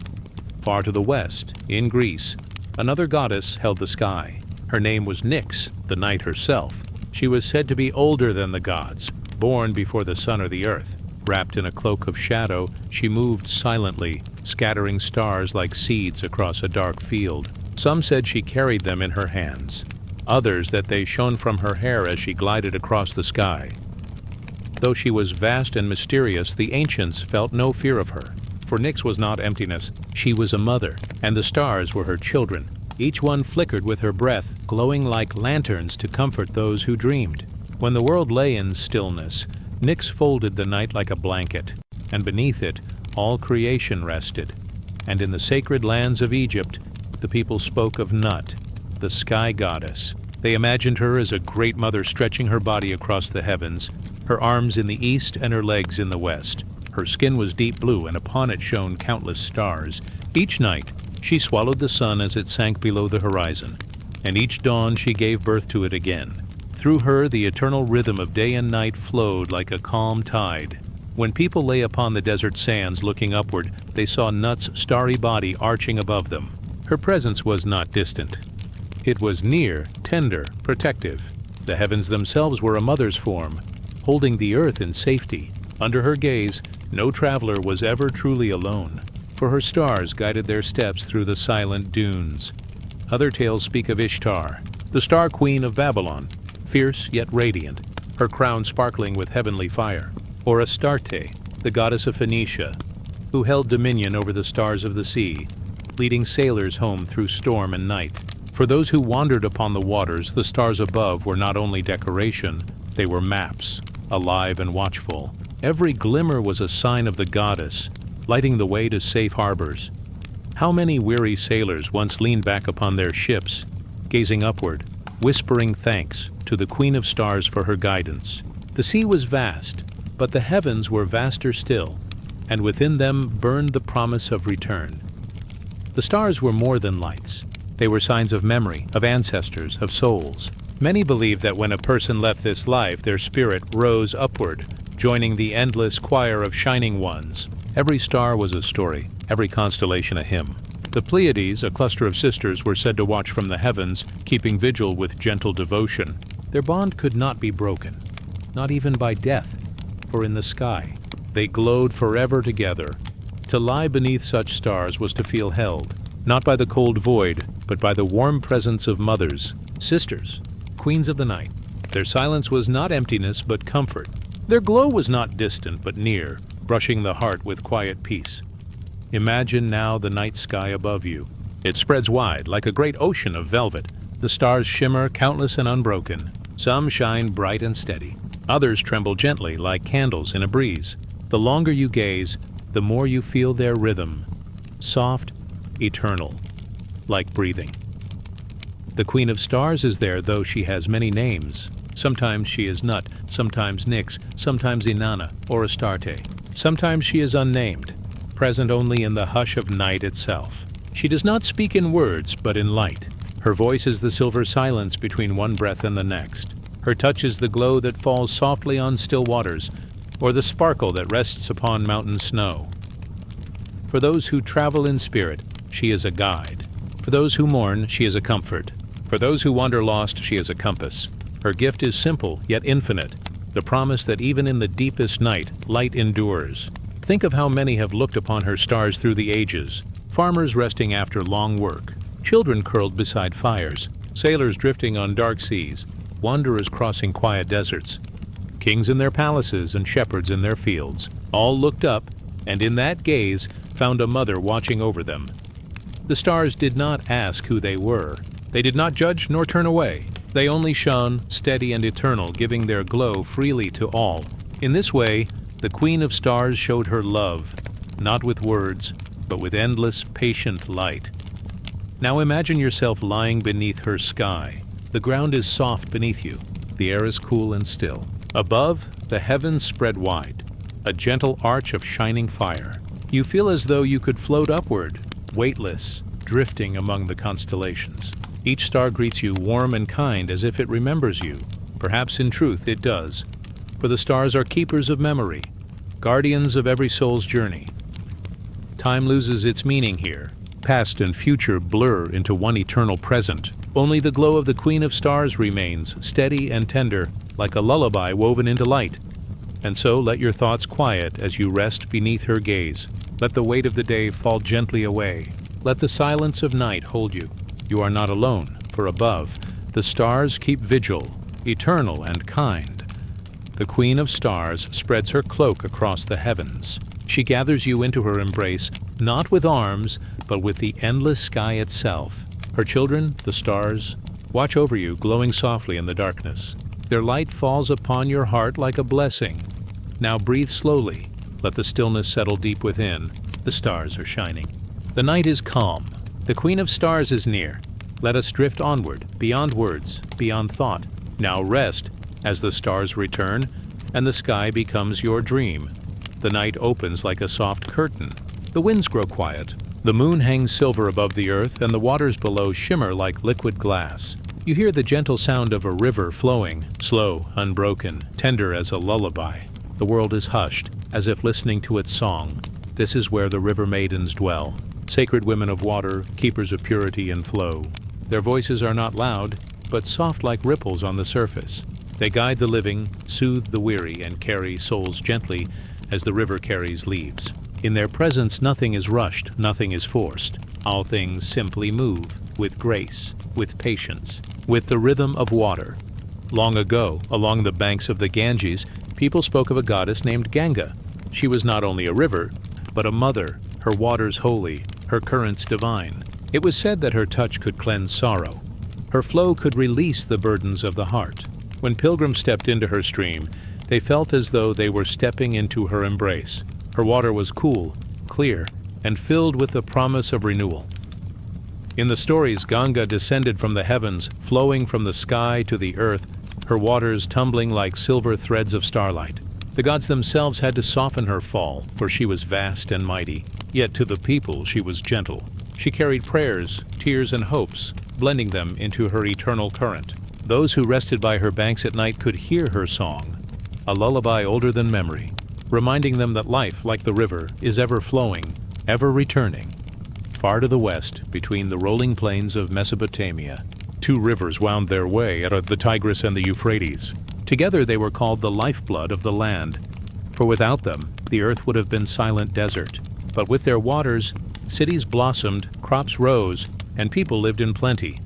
Far to the west, in Greece, another goddess held the sky. Her name was Nyx, the night herself. She was said to be older than the gods, born before the sun or the earth. Wrapped in a cloak of shadow, she moved silently, scattering stars like seeds across a dark field. Some said she carried them in her hands, others that they shone from her hair as she glided across the sky. Though she was vast and mysterious, the ancients felt no fear of her. For Nyx was not emptiness, she was a mother, and the stars were her children. Each one flickered with her breath, glowing like lanterns to comfort those who dreamed. When the world lay in stillness, Nyx folded the night like a blanket, and beneath it all creation rested. And in the sacred lands of Egypt, the people spoke of Nut, the sky goddess. They imagined her as a great mother stretching her body across the heavens, her arms in the east and her legs in the west. Her skin was deep blue, and upon it shone countless stars. Each night she swallowed the sun as it sank below the horizon, and each dawn she gave birth to it again. Through her the eternal rhythm of day and night flowed like a calm tide. When people lay upon the desert sands looking upward, they saw Nut's starry body arching above them. Her presence was not distant. It was near, tender, protective. The heavens themselves were a mother's form, holding the earth in safety. Under her gaze, no traveler was ever truly alone, for her stars guided their steps through the silent dunes. Other tales speak of Ishtar, the star queen of Babylon, fierce yet radiant, her crown sparkling with heavenly fire, or Astarte, the goddess of Phoenicia, who held dominion over the stars of the sea, leading sailors home through storm and night. For those who wandered upon the waters, the stars above were not only decoration, they were maps, alive and watchful. Every glimmer was a sign of the goddess, lighting the way to safe harbors. How many weary sailors once leaned back upon their ships, gazing upward, whispering thanks to the Queen of Stars for her guidance. The sea was vast, but the heavens were vaster still, and within them burned the promise of return. The stars were more than lights. They were signs of memory, of ancestors, of souls. Many believed that when a person left this life, their spirit rose upward, joining the endless choir of shining ones. Every star was a story, every constellation a hymn. The Pleiades, a cluster of sisters, were said to watch from the heavens, keeping vigil with gentle devotion. Their bond could not be broken, not even by death, for in the sky they glowed forever together. To lie beneath such stars was to feel held, not by the cold void, but by the warm presence of mothers, sisters, queens of the night. Their silence was not emptiness, but comfort. Their glow was not distant, but near, brushing the heart with quiet peace. Imagine now the night sky above you. It spreads wide, like a great ocean of velvet. The stars shimmer, countless and unbroken. Some shine bright and steady. Others tremble gently, like candles in a breeze. The longer you gaze, the more you feel their rhythm. Soft, eternal, like breathing. The Queen of Stars is there, though she has many names. Sometimes she is Nut, sometimes Nyx, sometimes Inanna or Astarte. Sometimes she is unnamed, present only in the hush of night itself. She does not speak in words, but in light. Her voice is the silver silence between one breath and the next. Her touch is the glow that falls softly on still waters, or the sparkle that rests upon mountain snow. For those who travel in spirit, she is a guide. For those who mourn, she is a comfort. For those who wander lost, she is a compass. Her gift is simple, yet infinite, the promise that even in the deepest night, light endures. Think of how many have looked upon her stars through the ages. Farmers resting after long work, children curled beside fires, sailors drifting on dark seas, wanderers crossing quiet deserts, kings in their palaces and shepherds in their fields. All looked up, and in that gaze found a mother watching over them. The stars did not ask who they were. They did not judge nor turn away. They only shone, steady and eternal, giving their glow freely to all. In this way, the Queen of Stars showed her love, not with words, but with endless, patient light. Now imagine yourself lying beneath her sky. The ground is soft beneath you. The air is cool and still. Above, the heavens spread wide, a gentle arch of shining fire. You feel as though you could float upward, weightless, drifting among the constellations. Each star greets you warm and kind, as if it remembers you. Perhaps in truth it does, for the stars are keepers of memory, guardians of every soul's journey. Time loses its meaning here. Past and future blur into one eternal present. Only the glow of the Queen of Stars remains, steady and tender, like a lullaby woven into light. And so let your thoughts quiet as you rest beneath her gaze. Let the weight of the day fall gently away. Let the silence of night hold you. You are not alone, for above, the stars keep vigil, eternal and kind. The Queen of Stars spreads her cloak across the heavens. She gathers you into her embrace, not with arms, but with the endless sky itself. Her children, the stars, watch over you, glowing softly in the darkness. Their light falls upon your heart like a blessing. Now breathe slowly. Let the stillness settle deep within. The stars are shining. The night is calm. The Queen of Stars is near. Let us drift onward, beyond words, beyond thought. Now rest as the stars return, and the sky becomes your dream. The night opens like a soft curtain. The winds grow quiet. The moon hangs silver above the earth, and the waters below shimmer like liquid glass. You hear the gentle sound of a river flowing, slow, unbroken, tender as a lullaby. The world is hushed, as if listening to its song. This is where the river maidens dwell, sacred women of water, keepers of purity and flow. Their voices are not loud, but soft like ripples on the surface. They guide the living, soothe the weary, and carry souls gently as the river carries leaves. In their presence nothing is rushed, nothing is forced. All things simply move, with grace, with patience, with the rhythm of water. Long ago, along the banks of the Ganges, people spoke of a goddess named Ganga. She was not only a river, but a mother, her waters holy, her currents divine. It was said that her touch could cleanse sorrow. Her flow could release the burdens of the heart. When pilgrims stepped into her stream, they felt as though they were stepping into her embrace. Her water was cool, clear, and filled with the promise of renewal. In the stories, Ganga descended from the heavens, flowing from the sky to the earth, her waters tumbling like silver threads of starlight. The gods themselves had to soften her fall, for she was vast and mighty. Yet to the people she was gentle. She carried prayers, tears, and hopes, blending them into her eternal current. Those who rested by her banks at night could hear her song, a lullaby older than memory, reminding them that life, like the river, is ever flowing, ever returning. Far to the west, between the rolling plains of Mesopotamia, two rivers wound their way at the Tigris and the Euphrates. Together they were called the lifeblood of the land, for without them, the earth would have been silent desert. But with their waters, cities blossomed, crops rose, and people lived in plenty.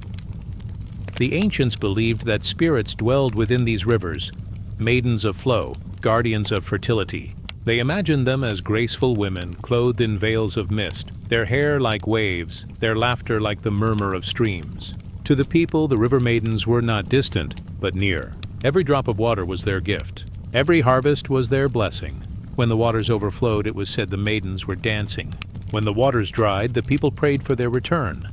The ancients believed that spirits dwelled within these rivers, maidens of flow, guardians of fertility. They imagined them as graceful women clothed in veils of mist, their hair like waves, their laughter like the murmur of streams. To the people, the river maidens were not distant, but near. Every drop of water was their gift. Every harvest was their blessing. When the waters overflowed, it was said the maidens were dancing. When the waters dried, the people prayed for their return.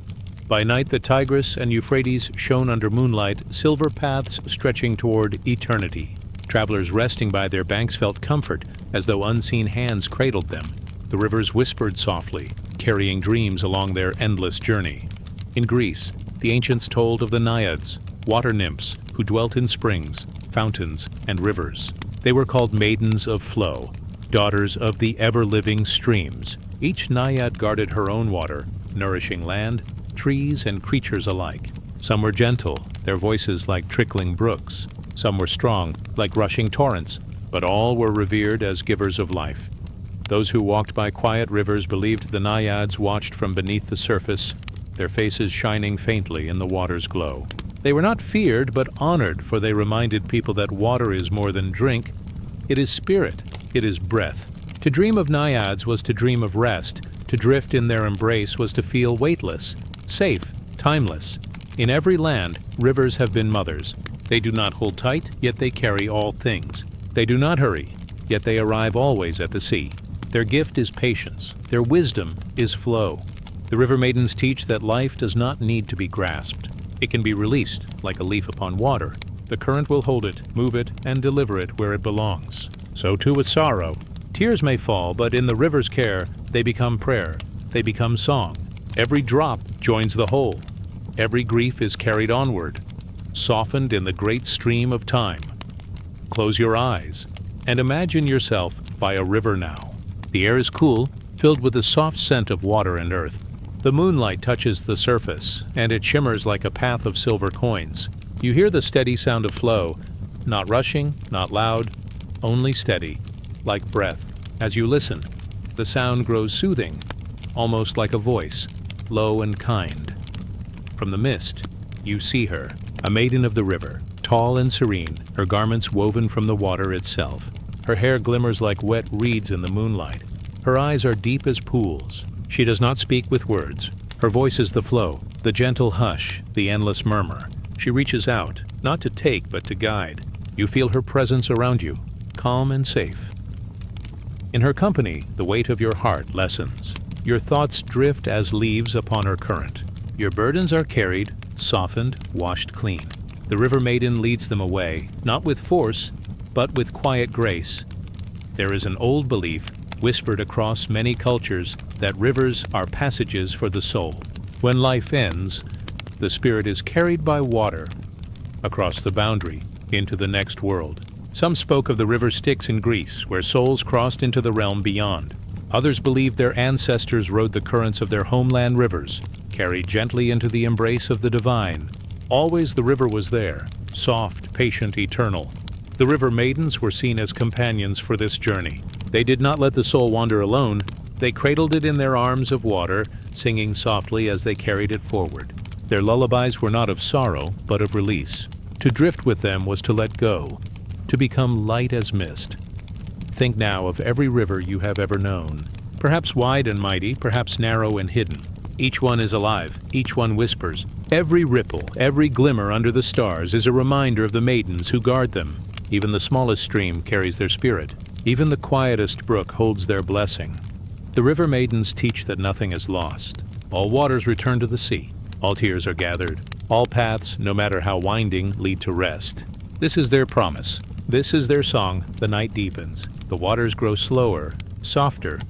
By night, the Tigris and Euphrates shone under moonlight, silver paths stretching toward eternity. Travelers resting by their banks felt comfort, as though unseen hands cradled them. The rivers whispered softly, carrying dreams along their endless journey. In Greece, the ancients told of the naiads, water nymphs, who dwelt in springs, fountains, and rivers. They were called maidens of flow, daughters of the ever-living streams. Each naiad guarded her own water, nourishing land, trees, and creatures alike. Some were gentle, their voices like trickling brooks. Some were strong, like rushing torrents, but all were revered as givers of life. Those who walked by quiet rivers believed the naiads watched from beneath the surface, their faces shining faintly in the water's glow. They were not feared, but honored, for they reminded people that water is more than drink. It is spirit, it is breath. To dream of naiads was to dream of rest. To drift in their embrace was to feel weightless, safe, timeless. In every land, rivers have been mothers. They do not hold tight, yet they carry all things. They do not hurry, yet they arrive always at the sea. Their gift is patience. Their wisdom is flow. The river maidens teach that life does not need to be grasped. It can be released, like a leaf upon water. The current will hold it, move it, and deliver it where it belongs. So too with sorrow. Tears may fall, but in the river's care, they become prayer. They become song. Every drop joins the whole. Every grief is carried onward, softened in the great stream of time. Close your eyes and imagine yourself by a river now. The air is cool, filled with the soft scent of water and earth. The moonlight touches the surface, and it shimmers like a path of silver coins. You hear the steady sound of flow, not rushing, not loud, only steady, like breath. As you listen, the sound grows soothing, almost like a voice, low and kind. From the mist, you see her, a maiden of the river, tall and serene, her garments woven from the water itself. Her hair glimmers like wet reeds in the moonlight. Her eyes are deep as pools. She does not speak with words. Her voice is the flow, the gentle hush, the endless murmur. She reaches out, not to take but to guide. You feel her presence around you, calm and safe. In her company, the weight of your heart lessens. Your thoughts drift as leaves upon her current. Your burdens are carried, softened, washed clean. The river maiden leads them away, not with force, but with quiet grace. There is an old belief, whispered across many cultures, that rivers are passages for the soul. When life ends, the spirit is carried by water across the boundary into the next world. Some spoke of the river Styx in Greece, where souls crossed into the realm beyond. Others believed their ancestors rode the currents of their homeland rivers, carried gently into the embrace of the divine. Always the river was there, soft, patient, eternal. The river maidens were seen as companions for this journey. They did not let the soul wander alone. They cradled it in their arms of water, singing softly as they carried it forward. Their lullabies were not of sorrow, but of release. To drift with them was to let go, to become light as mist. Think now of every river you have ever known. Perhaps wide and mighty, perhaps narrow and hidden. Each one is alive, each one whispers. Every ripple, every glimmer under the stars is a reminder of the maidens who guard them. Even the smallest stream carries their spirit. Even the quietest brook holds their blessing. The river maidens teach that nothing is lost. All waters return to the sea. All tears are gathered. All paths, no matter how winding, lead to rest. This is their promise. This is their song. The night deepens. The waters grow slower, softer,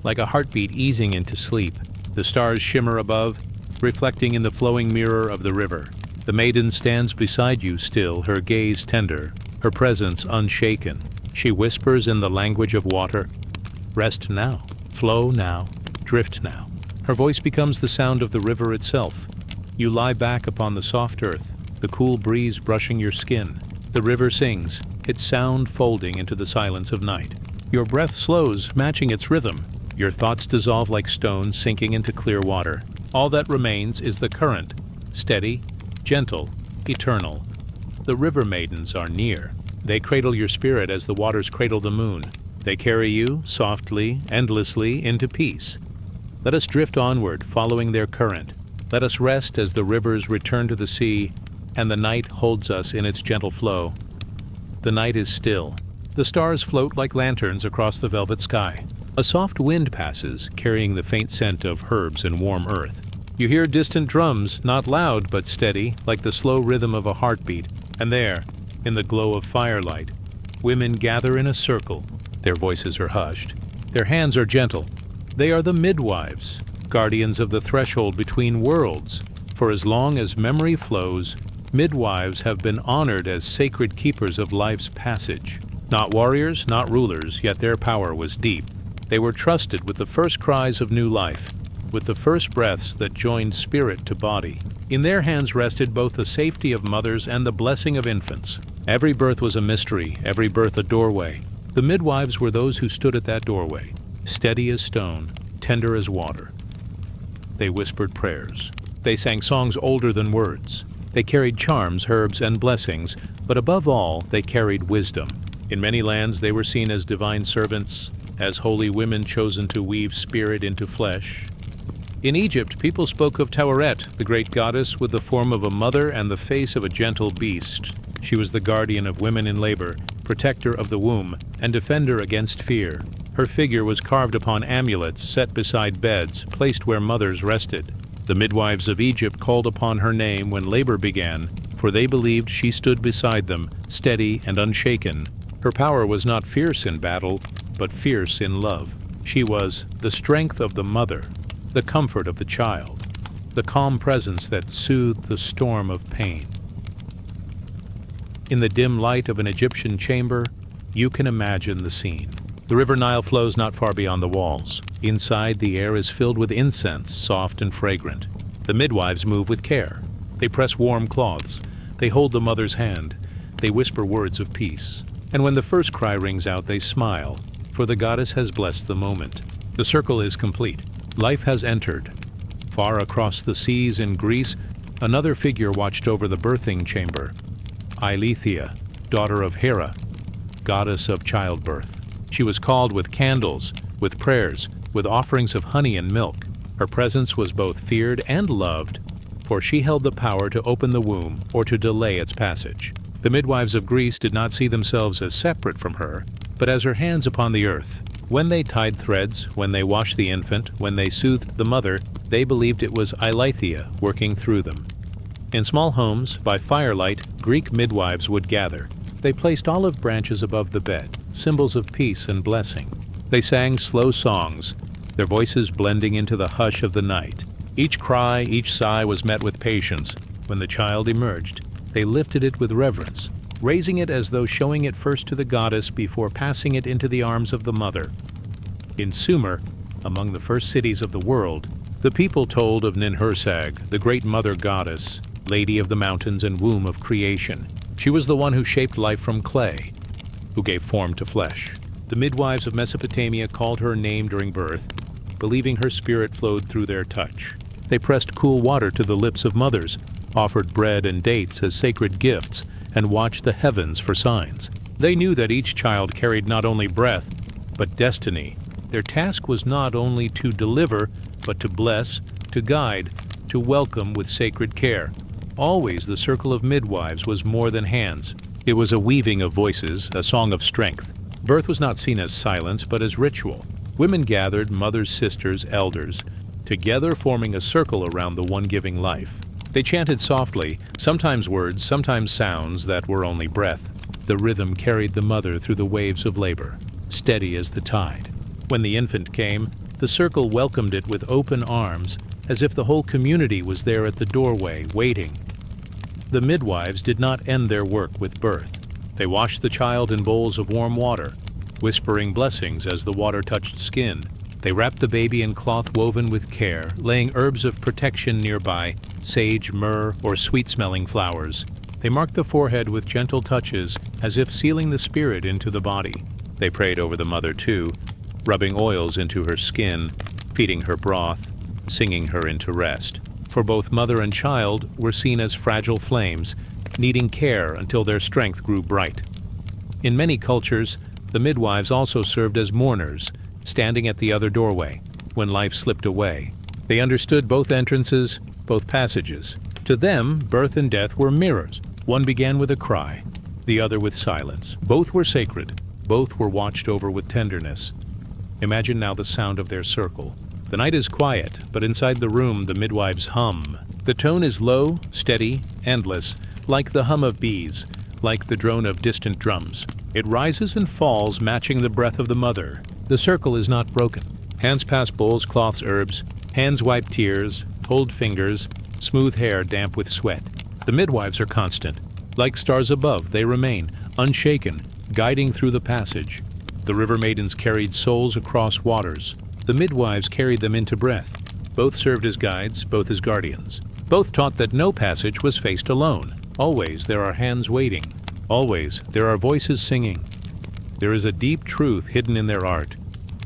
like a heartbeat easing into sleep. The stars shimmer above, reflecting in the flowing mirror of the river. The maiden stands beside you still, her gaze tender, her presence unshaken. She whispers in the language of water, "Rest now, flow now, drift now." Her voice becomes the sound of the river itself. You lie back upon the soft earth, the cool breeze brushing your skin. The river sings, its sound folding into the silence of night. Your breath slows, matching its rhythm. Your thoughts dissolve like stones sinking into clear water. All that remains is the current, steady, gentle, eternal. The river maidens are near. They cradle your spirit as the waters cradle the moon. They carry you, softly, endlessly, into peace. Let us drift onward, following their current. Let us rest as the rivers return to the sea, and the night holds us in its gentle flow. The night is still. The stars float like lanterns across the velvet sky. A soft wind passes, carrying the faint scent of herbs and warm earth. You hear distant drums, not loud but steady, like the slow rhythm of a heartbeat. And there, in the glow of firelight, women gather in a circle. Their voices are hushed. Their hands are gentle. They are the midwives, guardians of the threshold between worlds. For as long as memory flows, midwives have been honored as sacred keepers of life's passage. Not warriors, not rulers, yet their power was deep. They were trusted with the first cries of new life, with the first breaths that joined spirit to body. In their hands rested both the safety of mothers and the blessing of infants. Every birth was a mystery, every birth a doorway. The midwives were those who stood at that doorway, steady as stone, tender as water. They whispered prayers. They sang songs older than words. They carried charms, herbs, and blessings, but above all, they carried wisdom. In many lands, they were seen as divine servants, as holy women chosen to weave spirit into flesh. In Egypt, people spoke of Taweret, the great goddess with the form of a mother and the face of a gentle beast. She was the guardian of women in labor, protector of the womb, and defender against fear. Her figure was carved upon amulets set beside beds, placed where mothers rested. The midwives of Egypt called upon her name when labor began, for they believed she stood beside them, steady and unshaken. Her power was not fierce in battle, but fierce in love. She was the strength of the mother, the comfort of the child, the calm presence that soothed the storm of pain. In the dim light of an Egyptian chamber, you can imagine the scene. The river Nile flows not far beyond the walls. Inside, the air is filled with incense, soft and fragrant. The midwives move with care. They press warm cloths. They hold the mother's hand. They whisper words of peace. And when the first cry rings out, they smile, for the goddess has blessed the moment. The circle is complete. Life has entered. Far across the seas in Greece, another figure watched over the birthing chamber. Eileithyia, daughter of Hera, goddess of childbirth. She was called with candles, with prayers, with offerings of honey and milk. Her presence was both feared and loved, for she held the power to open the womb or to delay its passage. The midwives of Greece did not see themselves as separate from her, but as her hands upon the earth. When they tied threads, when they washed the infant, when they soothed the mother, they believed it was Eileithyia working through them. In small homes, by firelight, Greek midwives would gather. They placed olive branches above the bed, symbols of peace and blessing. They sang slow songs, their voices blending into the hush of the night. Each cry, each sigh was met with patience. When the child emerged, they lifted it with reverence, raising it as though showing it first to the goddess before passing it into the arms of the mother. In Sumer, among the first cities of the world, the people told of Ninhursag, the great mother goddess, lady of the mountains and womb of creation. She was the one who shaped life from clay, who gave form to flesh. The midwives of Mesopotamia called her name during birth, believing her spirit flowed through their touch. They pressed cool water to the lips of mothers, offered bread and dates as sacred gifts, and watched the heavens for signs. They knew that each child carried not only breath, but destiny. Their task was not only to deliver, but to bless, to guide, to welcome with sacred care. Always the circle of midwives was more than hands. It was a weaving of voices, a song of strength. Birth was not seen as silence, but as ritual. Women gathered, mothers, sisters, elders, together forming a circle around the one giving life. They chanted softly, sometimes words, sometimes sounds that were only breath. The rhythm carried the mother through the waves of labor, steady as the tide. When the infant came, the circle welcomed it with open arms, as if the whole community was there at the doorway, waiting. The midwives did not end their work with birth. They washed the child in bowls of warm water, whispering blessings as the water touched skin. They wrapped the baby in cloth woven with care, laying herbs of protection nearby, sage, myrrh, or sweet-smelling flowers. They marked the forehead with gentle touches, as if sealing the spirit into the body. They prayed over the mother too, rubbing oils into her skin, feeding her broth, singing her into rest. For both mother and child were seen as fragile flames, needing care until their strength grew bright. In many cultures, the midwives also served as mourners, standing at the other doorway when life slipped away. They understood both entrances, both passages. To them, birth and death were mirrors. One began with a cry, the other with silence. Both were sacred. Both were watched over with tenderness. Imagine now the sound of their circle. The night is quiet, but inside the room the midwives hum. The tone is low, steady, endless, like the hum of bees, like the drone of distant drums. It rises and falls, matching the breath of the mother. The circle is not broken. Hands pass bowls, cloths, herbs. Hands wipe tears, hold fingers, smooth hair damp with sweat. The midwives are constant. Like stars above, they remain, unshaken, guiding through the passage. The river maidens carried souls across waters. The midwives carried them into breath. Both served as guides, both as guardians. Both taught that no passage was faced alone. Always there are hands waiting. Always there are voices singing. There is a deep truth hidden in their art.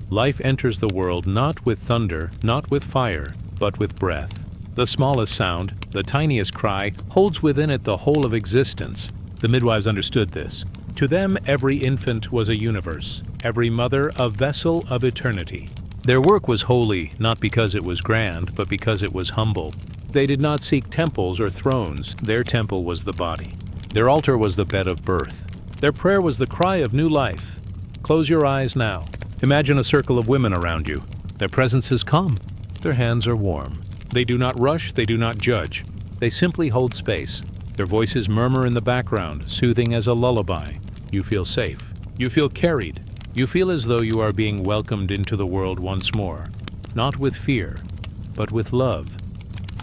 Life enters the world not with thunder, not with fire, but with breath. The smallest sound, the tiniest cry, holds within it the whole of existence. The midwives understood this. To them, every infant was a universe, every mother a vessel of eternity. Their work was holy, not because it was grand, but because it was humble. They did not seek temples or thrones. Their temple was the body. Their altar was the bed of birth. Their prayer was the cry of new life. Close your eyes now. Imagine a circle of women around you. Their presence is calm. Their hands are warm. They do not rush, they do not judge. They simply hold space. Their voices murmur in the background, soothing as a lullaby. You feel safe. You feel carried. You feel as though you are being welcomed into the world once more, not with fear, but with love.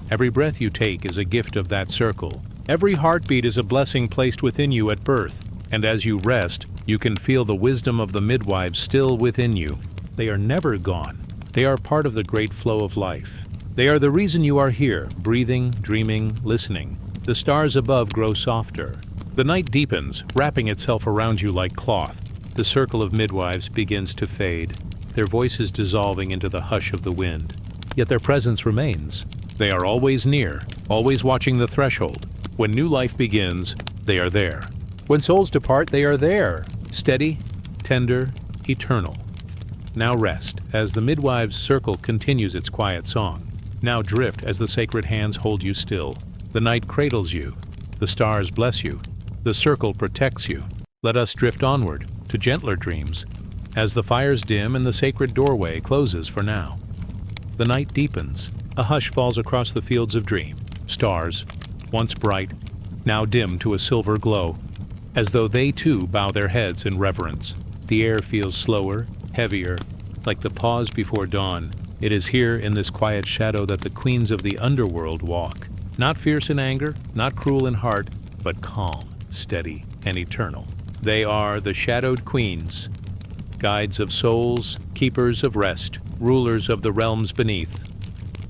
Every breath you take is a gift of that circle. Every heartbeat is a blessing placed within you at birth. And as you rest, you can feel the wisdom of the midwives still within you. They are never gone. They are part of the great flow of life. They are the reason you are here, breathing, dreaming, listening. The stars above grow softer. The night deepens, wrapping itself around you like cloth. The circle of midwives begins to fade, their voices dissolving into the hush of the wind. Yet their presence remains. They are always near, always watching the threshold. When new life begins, they are there. When souls depart, they are there, steady, tender, eternal. Now rest, as the midwives' circle continues its quiet song. Now drift as the sacred hands hold you still. The night cradles you. The stars bless you. The circle protects you. Let us drift onward to gentler dreams, as the fires dim and the sacred doorway closes for now. The night deepens. A hush falls across the fields of dream. Stars, once bright, now dim to a silver glow, as though they too bow their heads in reverence. The air feels slower, heavier, like the pause before dawn. It is here in this quiet shadow that the queens of the underworld walk. Not fierce in anger, not cruel in heart, but calm, steady, and eternal. They are the shadowed queens, guides of souls, keepers of rest, rulers of the realms beneath.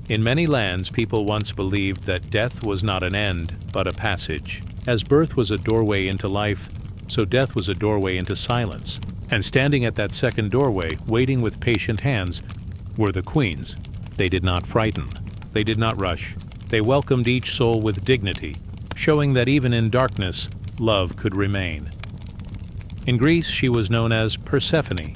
In many lands, people once believed that death was not an end, but a passage. As birth was a doorway into life, so death was a doorway into silence. And standing at that second doorway, waiting with patient hands, were the queens. They did not frighten. They did not rush. They welcomed each soul with dignity, showing that even in darkness, love could remain. In Greece, she was known as Persephone,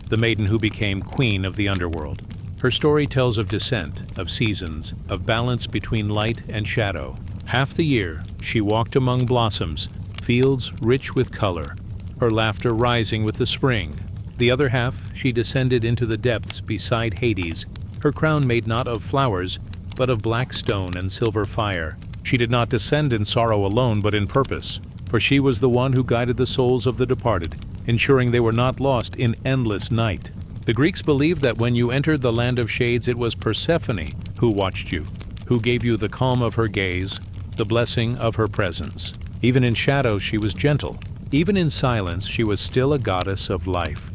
the maiden who became queen of the underworld. Her story tells of descent, of seasons, of balance between light and shadow. Half the year, she walked among blossoms, fields rich with color, her laughter rising with the spring. The other half, she descended into the depths beside Hades, her crown made not of flowers, but of black stone and silver fire. She did not descend in sorrow alone, but in purpose, for she was the one who guided the souls of the departed, ensuring they were not lost in endless night. The Greeks believed that when you entered the land of shades, it was Persephone who watched you, who gave you the calm of her gaze, the blessing of her presence. Even in shadow, she was gentle. Even in silence, she was still a goddess of life.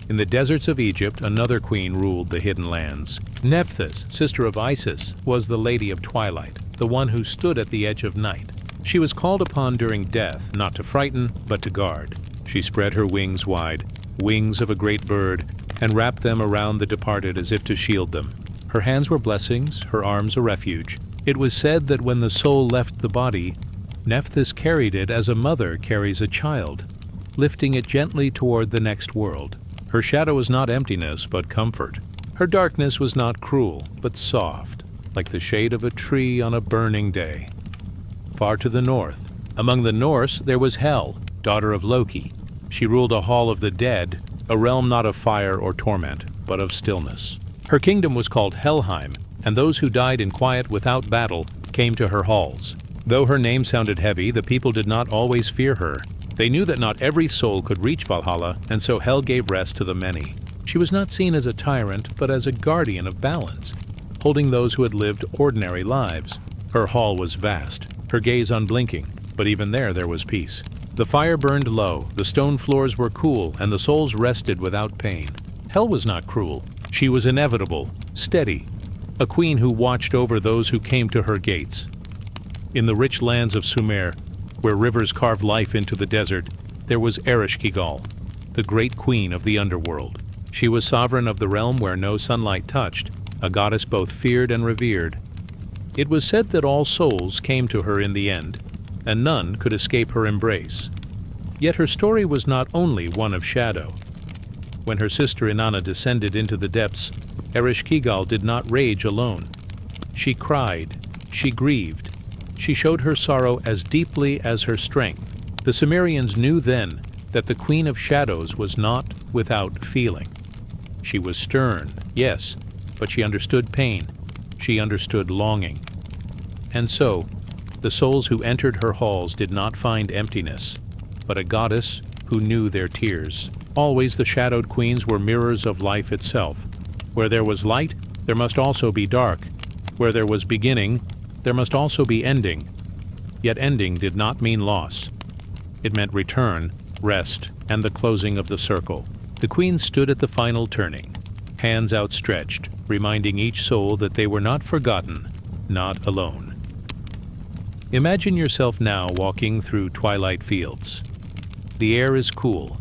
In the deserts of Egypt, another queen ruled the hidden lands. Nephthys, sister of Isis, was the lady of twilight, the one who stood at the edge of night. She was called upon during death, not to frighten, but to guard. She spread her wings wide, wings of a great bird, and wrapped them around the departed as if to shield them. Her hands were blessings, her arms a refuge. It was said that when the soul left the body, Nephthys carried it as a mother carries a child, lifting it gently toward the next world. Her shadow was not emptiness, but comfort. Her darkness was not cruel, but soft, like the shade of a tree on a burning day. Far to the north, among the Norse, there was Hel, daughter of Loki. She ruled a hall of the dead, a realm not of fire or torment, but of stillness. Her kingdom was called Helheim, and those who died in quiet without battle came to her halls. Though her name sounded heavy, the people did not always fear her. They knew that not every soul could reach Valhalla, and so Hel gave rest to the many. She was not seen as a tyrant, but as a guardian of balance, holding those who had lived ordinary lives. Her hall was vast, her gaze unblinking, but even there was peace. The fire burned low, the stone floors were cool, and the souls rested without pain. Hel was not cruel. She was inevitable, steady, a queen who watched over those who came to her gates. In the rich lands of Sumer, where rivers carved life into the desert, there was Ereshkigal, the great queen of the underworld. She was sovereign of the realm where no sunlight touched, a goddess both feared and revered. It was said that all souls came to her in the end, and none could escape her embrace. Yet her story was not only one of shadow. When her sister Inanna descended into the depths, Ereshkigal did not rage alone. She cried, she grieved, she showed her sorrow as deeply as her strength. The Sumerians knew then that the Queen of Shadows was not without feeling. She was stern, yes, but she understood pain. She understood longing. And so, the souls who entered her halls did not find emptiness, but a goddess who knew their tears. Always the shadowed queens were mirrors of life itself. Where there was light, there must also be dark. Where there was beginning, there must also be ending. Yet ending did not mean loss. It meant return, rest, and the closing of the circle. The queens stood at the final turning, hands outstretched, reminding each soul that they were not forgotten, not alone. Imagine yourself now walking through twilight fields. The air is cool.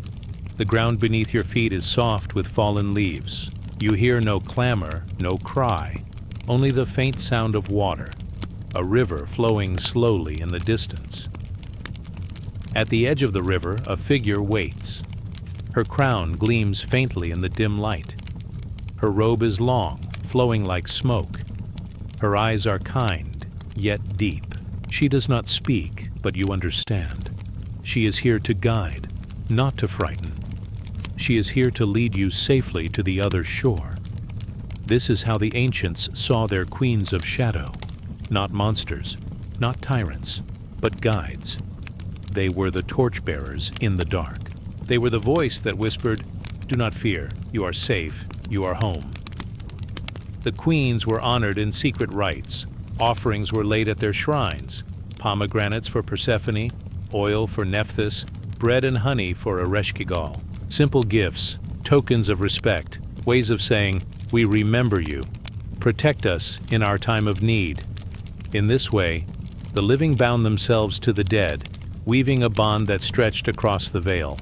The ground beneath your feet is soft with fallen leaves. You hear no clamor, no cry, only the faint sound of water, a river flowing slowly in the distance. At the edge of the river, a figure waits. Her crown gleams faintly in the dim light. Her robe is long, flowing like smoke. Her eyes are kind, yet deep. She does not speak, but you understand. She is here to guide, not to frighten. She is here to lead you safely to the other shore. This is how the ancients saw their queens of shadow. Not monsters, not tyrants, but guides. They were the torchbearers in the dark. They were the voice that whispered, "Do not fear, you are safe, you are home." The queens were honored in secret rites. Offerings were laid at their shrines, pomegranates for Persephone, oil for Nephthys, bread and honey for Ereshkigal. Simple gifts, tokens of respect, ways of saying, "We remember you. Protect us in our time of need." In this way, the living bound themselves to the dead, weaving a bond that stretched across the veil.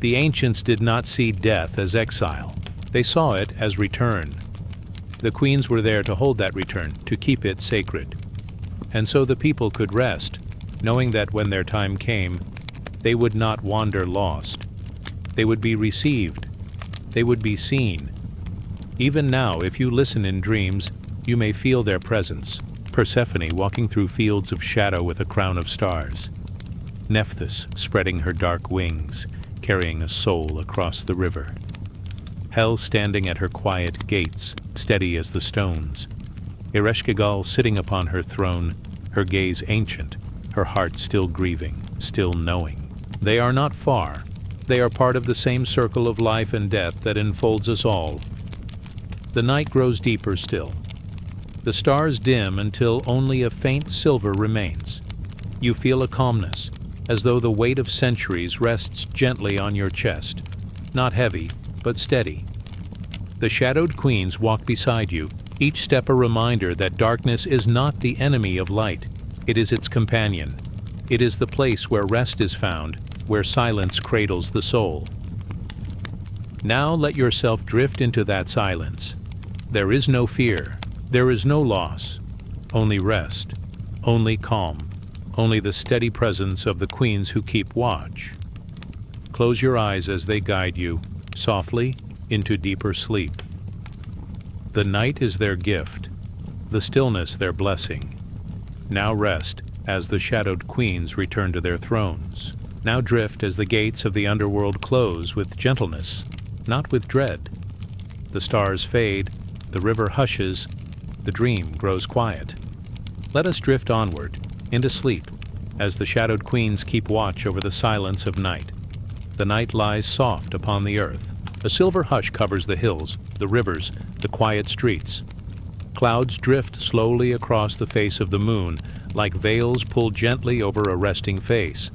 The ancients did not see death as exile. They saw it as return. The queens were there to hold that return, to keep it sacred. And so the people could rest, knowing that when their time came, they would not wander lost. They would be received. They would be seen. Even now, if you listen in dreams, you may feel their presence. Persephone walking through fields of shadow with a crown of stars. Nephthys spreading her dark wings, carrying a soul across the river. Hell standing at her quiet gates, steady as the stones. Ereshkigal sitting upon her throne, her gaze ancient, her heart still grieving, still knowing. They are not far. They are part of the same circle of life and death that enfolds us all. The night grows deeper still. The stars dim until only a faint silver remains. You feel a calmness, as though the weight of centuries rests gently on your chest. Not heavy, but steady. The shadowed queens walk beside you, each step a reminder that darkness is not the enemy of light. It is its companion. It is the place where rest is found, where silence cradles the soul. Now let yourself drift into that silence. There is no fear. There is no loss. Only rest. Only calm. Only the steady presence of the queens who keep watch. Close your eyes as they guide you, softly, into deeper sleep. The night is their gift, the stillness their blessing. Now rest as the shadowed queens return to their thrones. Now drift as the gates of the underworld close with gentleness, not with dread. The stars fade, the river hushes, the dream grows quiet. Let us drift onward, into sleep, as the shadowed queens keep watch over the silence of night. The night lies soft upon the earth. A silver hush covers the hills, the rivers, the quiet streets. Clouds drift slowly across the face of the moon, like veils pulled gently over a resting face.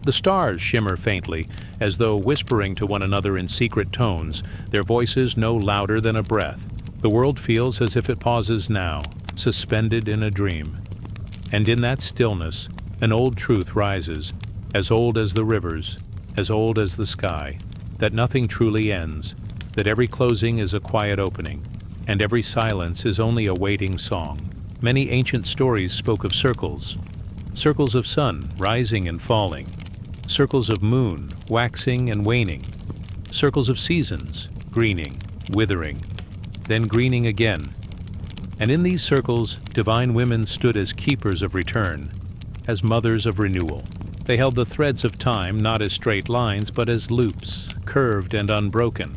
The stars shimmer faintly, as though whispering to one another in secret tones, their voices no louder than a breath. The world feels as if it pauses now, suspended in a dream. And in that stillness, an old truth rises, as old as the rivers, as old as the sky, that nothing truly ends, that every closing is a quiet opening, and every silence is only a waiting song. Many ancient stories spoke of circles, circles of sun rising and falling, circles of moon waxing and waning, circles of seasons, greening, withering, then greening again. And in these circles, divine women stood as keepers of return, as mothers of renewal. They held the threads of time not as straight lines, but as loops, curved and unbroken.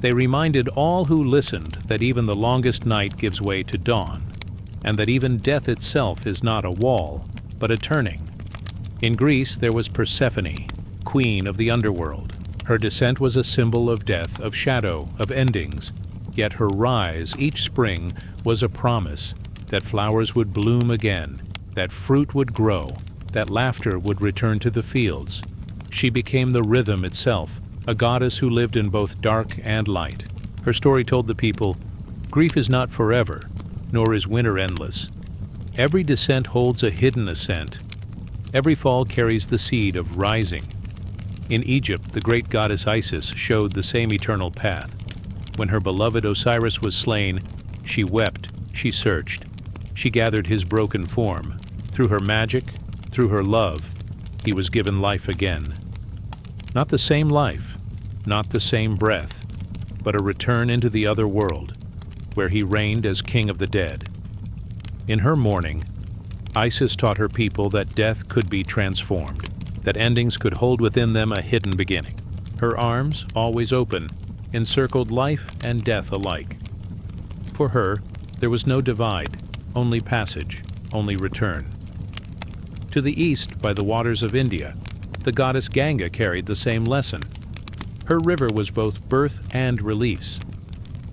They reminded all who listened that even the longest night gives way to dawn, and that even death itself is not a wall, but a turning. In Greece there was Persephone, queen of the underworld. Her descent was a symbol of death, of shadow, of endings. Yet her rise each spring was a promise that flowers would bloom again, that fruit would grow, that laughter would return to the fields. She became the rhythm itself, a goddess who lived in both dark and light. Her story told the people, "Grief is not forever, nor is winter endless. Every descent holds a hidden ascent. Every fall carries the seed of rising." In Egypt, the great goddess Isis showed the same eternal path. When her beloved Osiris was slain, she wept, she searched. She gathered his broken form. Through her magic, through her love, he was given life again. Not the same life, not the same breath, but a return into the other world, where he reigned as king of the dead. In her mourning, Isis taught her people that death could be transformed, that endings could hold within them a hidden beginning. Her arms, always open, encircled life and death alike. For her, there was no divide, only passage, only return. To the east, by the waters of India, the goddess Ganga carried the same lesson. Her river was both birth and release.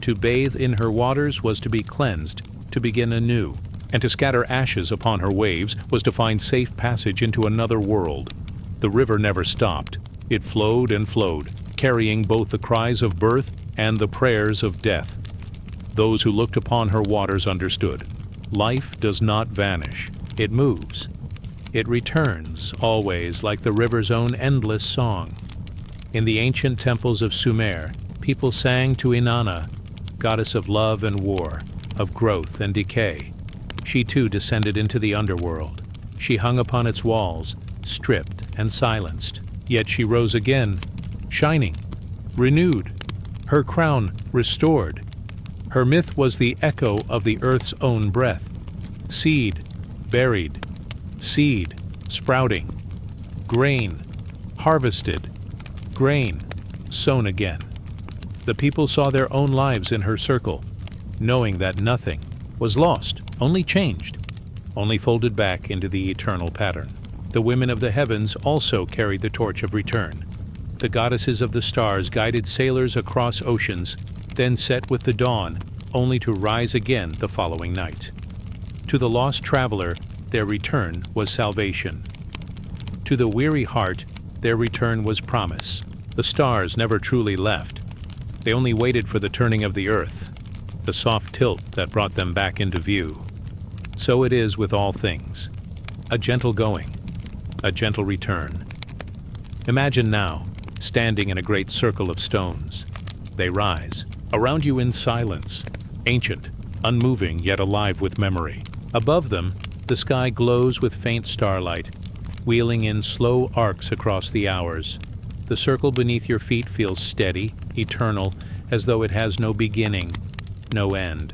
To bathe in her waters was to be cleansed, to begin anew, and to scatter ashes upon her waves was to find safe passage into another world. The river never stopped. It flowed and flowed, carrying both the cries of birth and the prayers of death. Those who looked upon her waters understood. Life does not vanish. It moves. It returns, always, like the river's own endless song. In the ancient temples of Sumer, people sang to Inanna, goddess of love and war, of growth and decay. She too descended into the underworld. She hung upon its walls, stripped and silenced. Yet she rose again, shining, renewed, her crown restored. Her myth was the echo of the earth's own breath. Seed, buried, seed, sprouting, grain, harvested, grain, sown again. The people saw their own lives in her circle, knowing that nothing was lost, only changed, only folded back into the eternal pattern. The women of the heavens also carried the torch of return. The goddesses of the stars guided sailors across oceans, then set with the dawn, only to rise again the following night. To the lost traveler, their return was salvation. To the weary heart, their return was promise. The stars never truly left. They only waited for the turning of the earth, the soft tilt that brought them back into view. So it is with all things. A gentle going, a gentle return. Imagine now, standing in a great circle of stones. They rise, around you in silence, ancient, unmoving yet alive with memory. Above them, the sky glows with faint starlight, wheeling in slow arcs across the hours. The circle beneath your feet feels steady, eternal, as though it has no beginning, no end.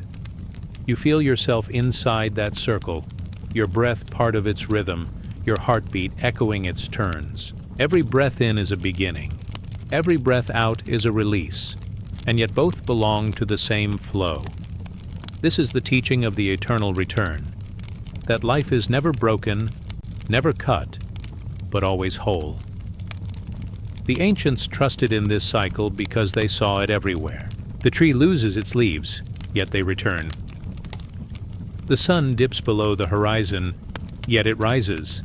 You feel yourself inside that circle, your breath part of its rhythm, your heartbeat echoing its turns. Every breath in is a beginning. Every breath out is a release, and yet both belong to the same flow. This is the teaching of the eternal return, that life is never broken, never cut, but always whole. The ancients trusted in this cycle because they saw it everywhere. The tree loses its leaves, yet they return. The sun dips below the horizon, yet it rises.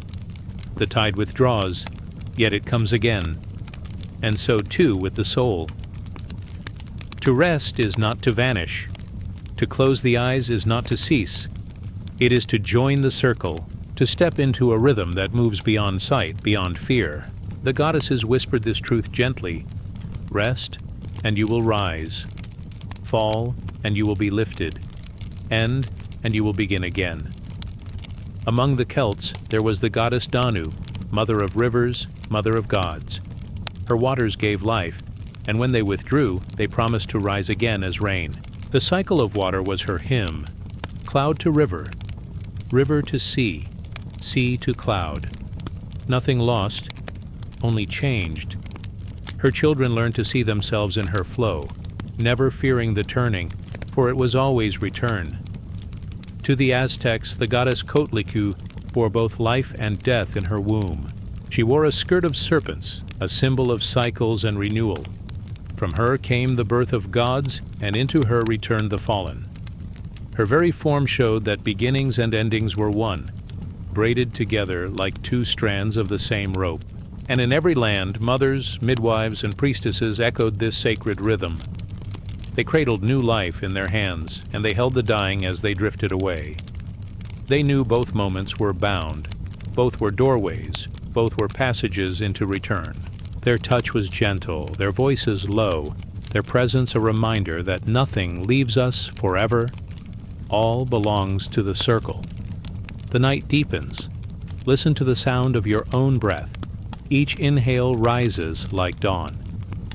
The tide withdraws, yet it comes again. And so too with the soul. To rest is not to vanish. To close the eyes is not to cease. It is to join the circle, to step into a rhythm that moves beyond sight, beyond fear. The goddesses whispered this truth gently. Rest, and you will rise. Fall, and you will be lifted. End, and you will begin again. Among the Celts, there was the goddess Danu, mother of rivers, mother of gods. Her waters gave life, and when they withdrew, they promised to rise again as rain. The cycle of water was her hymn. Cloud to river, river to sea, sea to cloud. Nothing lost, only changed. Her children learned to see themselves in her flow, never fearing the turning, for it was always return. To the Aztecs, the goddess Coatlicue bore both life and death in her womb. She wore a skirt of serpents, a symbol of cycles and renewal. From her came the birth of gods, and into her returned the fallen. Her very form showed that beginnings and endings were one. braided together like two strands of the same rope. And in every land, mothers, midwives, and priestesses echoed this sacred rhythm. They cradled new life in their hands, and they held the dying as they drifted away. They knew both moments were bound. Both were doorways. Both were passages into return. Their touch was gentle, their voices low, their presence a reminder that nothing leaves us forever. All belongs to the circle. The night deepens. Listen to the sound of your own breath. Each inhale rises like dawn.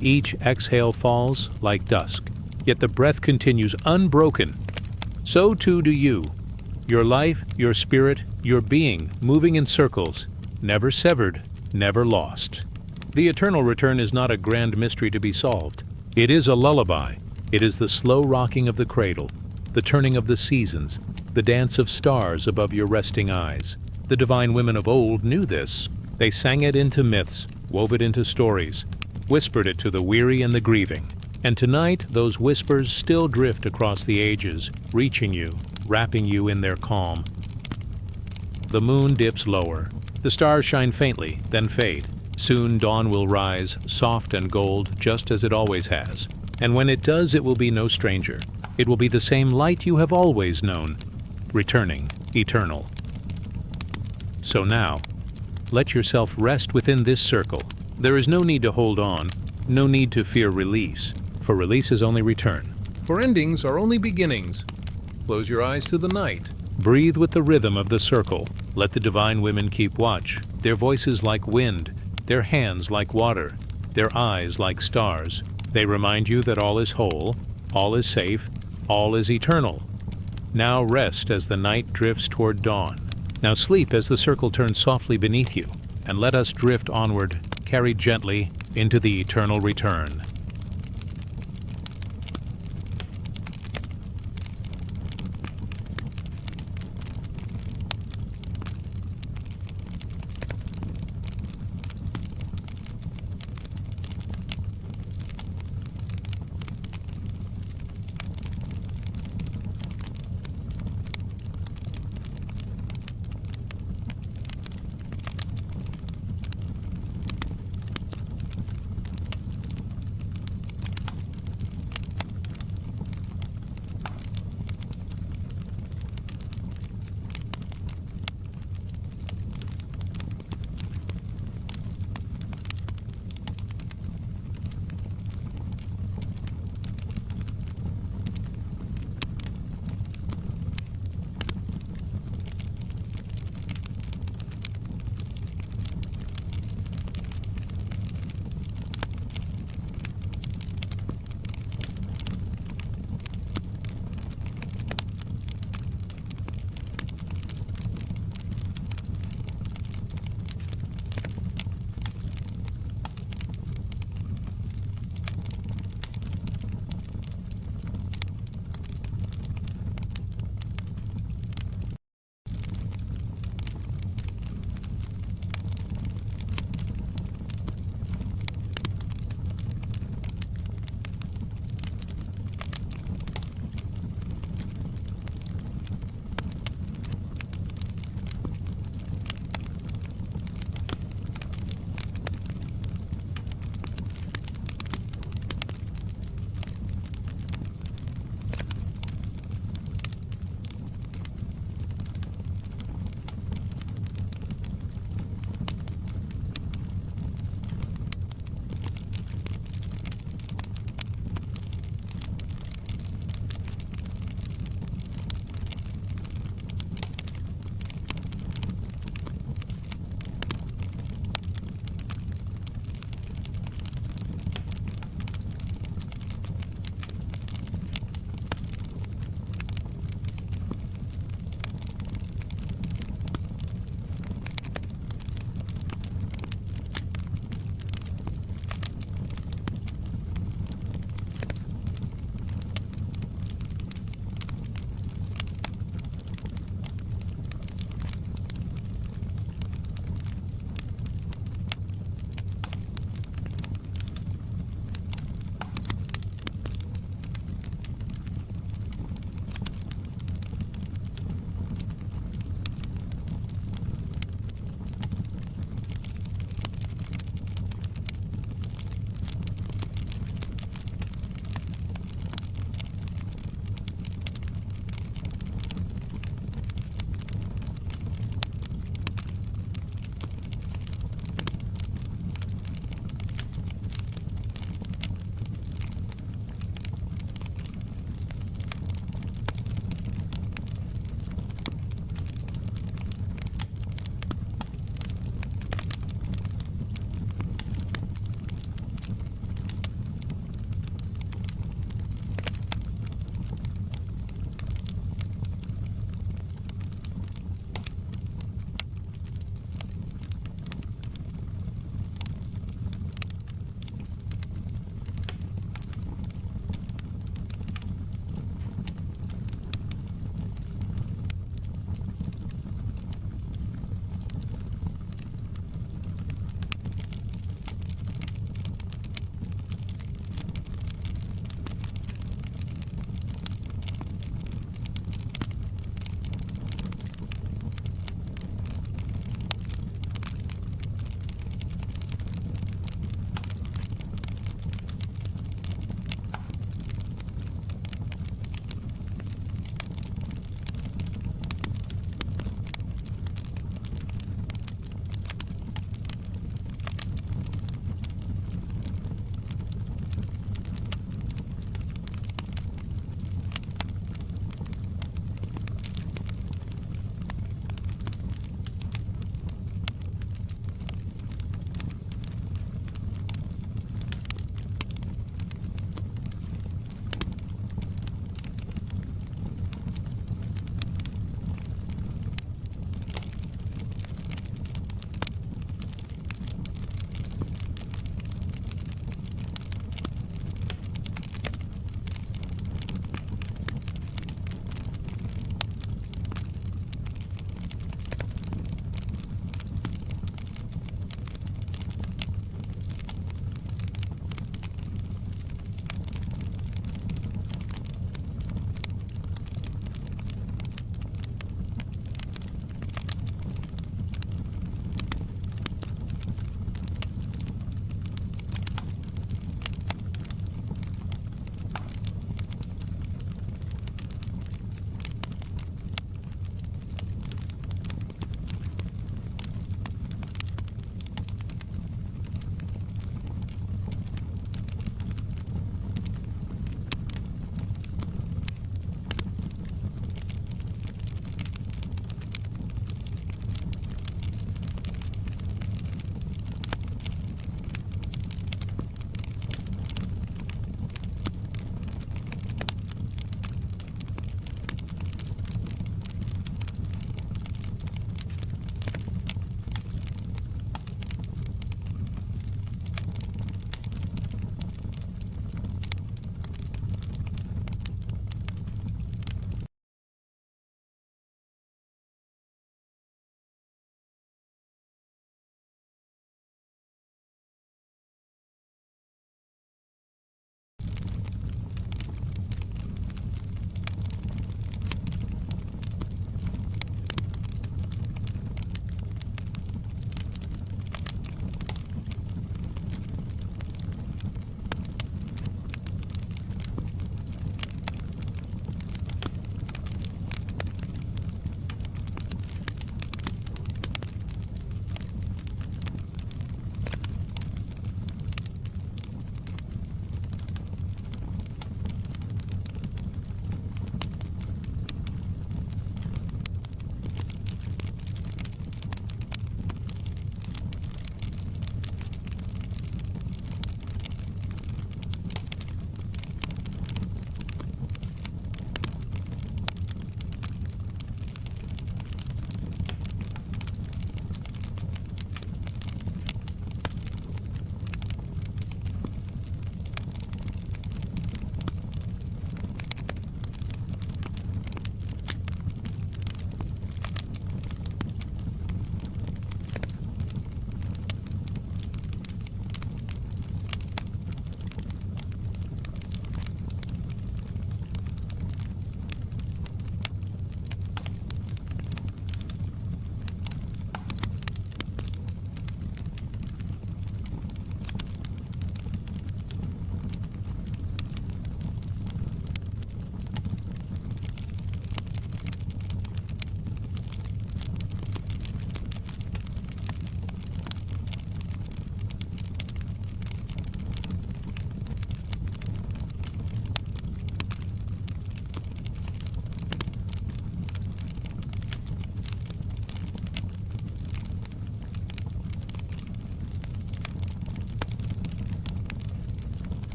Each exhale falls like dusk. Yet the breath continues unbroken. So too do you. Your life, your spirit, your being, moving in circles, never severed, never lost. The eternal return is not a grand mystery to be solved. It is a lullaby. It is the slow rocking of the cradle, the turning of the seasons, the dance of stars above your resting eyes. The divine women of old knew this. They sang it into myths, wove it into stories, whispered it to the weary and the grieving. And tonight, those whispers still drift across the ages, reaching you, wrapping you in their calm. The moon dips lower. The stars shine faintly, then fade. Soon dawn will rise, soft and gold, just as it always has. And when it does, it will be no stranger. It will be the same light you have always known, returning, eternal. So now, let yourself rest within this circle. There is no need to hold on, no need to fear release, for release is only return. For endings are only beginnings. Close your eyes to the night. Breathe with the rhythm of the circle. Let the divine women keep watch, their voices like wind, their hands like water, their eyes like stars. They remind you that all is whole, all is safe, all is eternal. Now rest as the night drifts toward dawn. Now sleep as the circle turns softly beneath you, and let us drift onward, carried gently into the eternal return.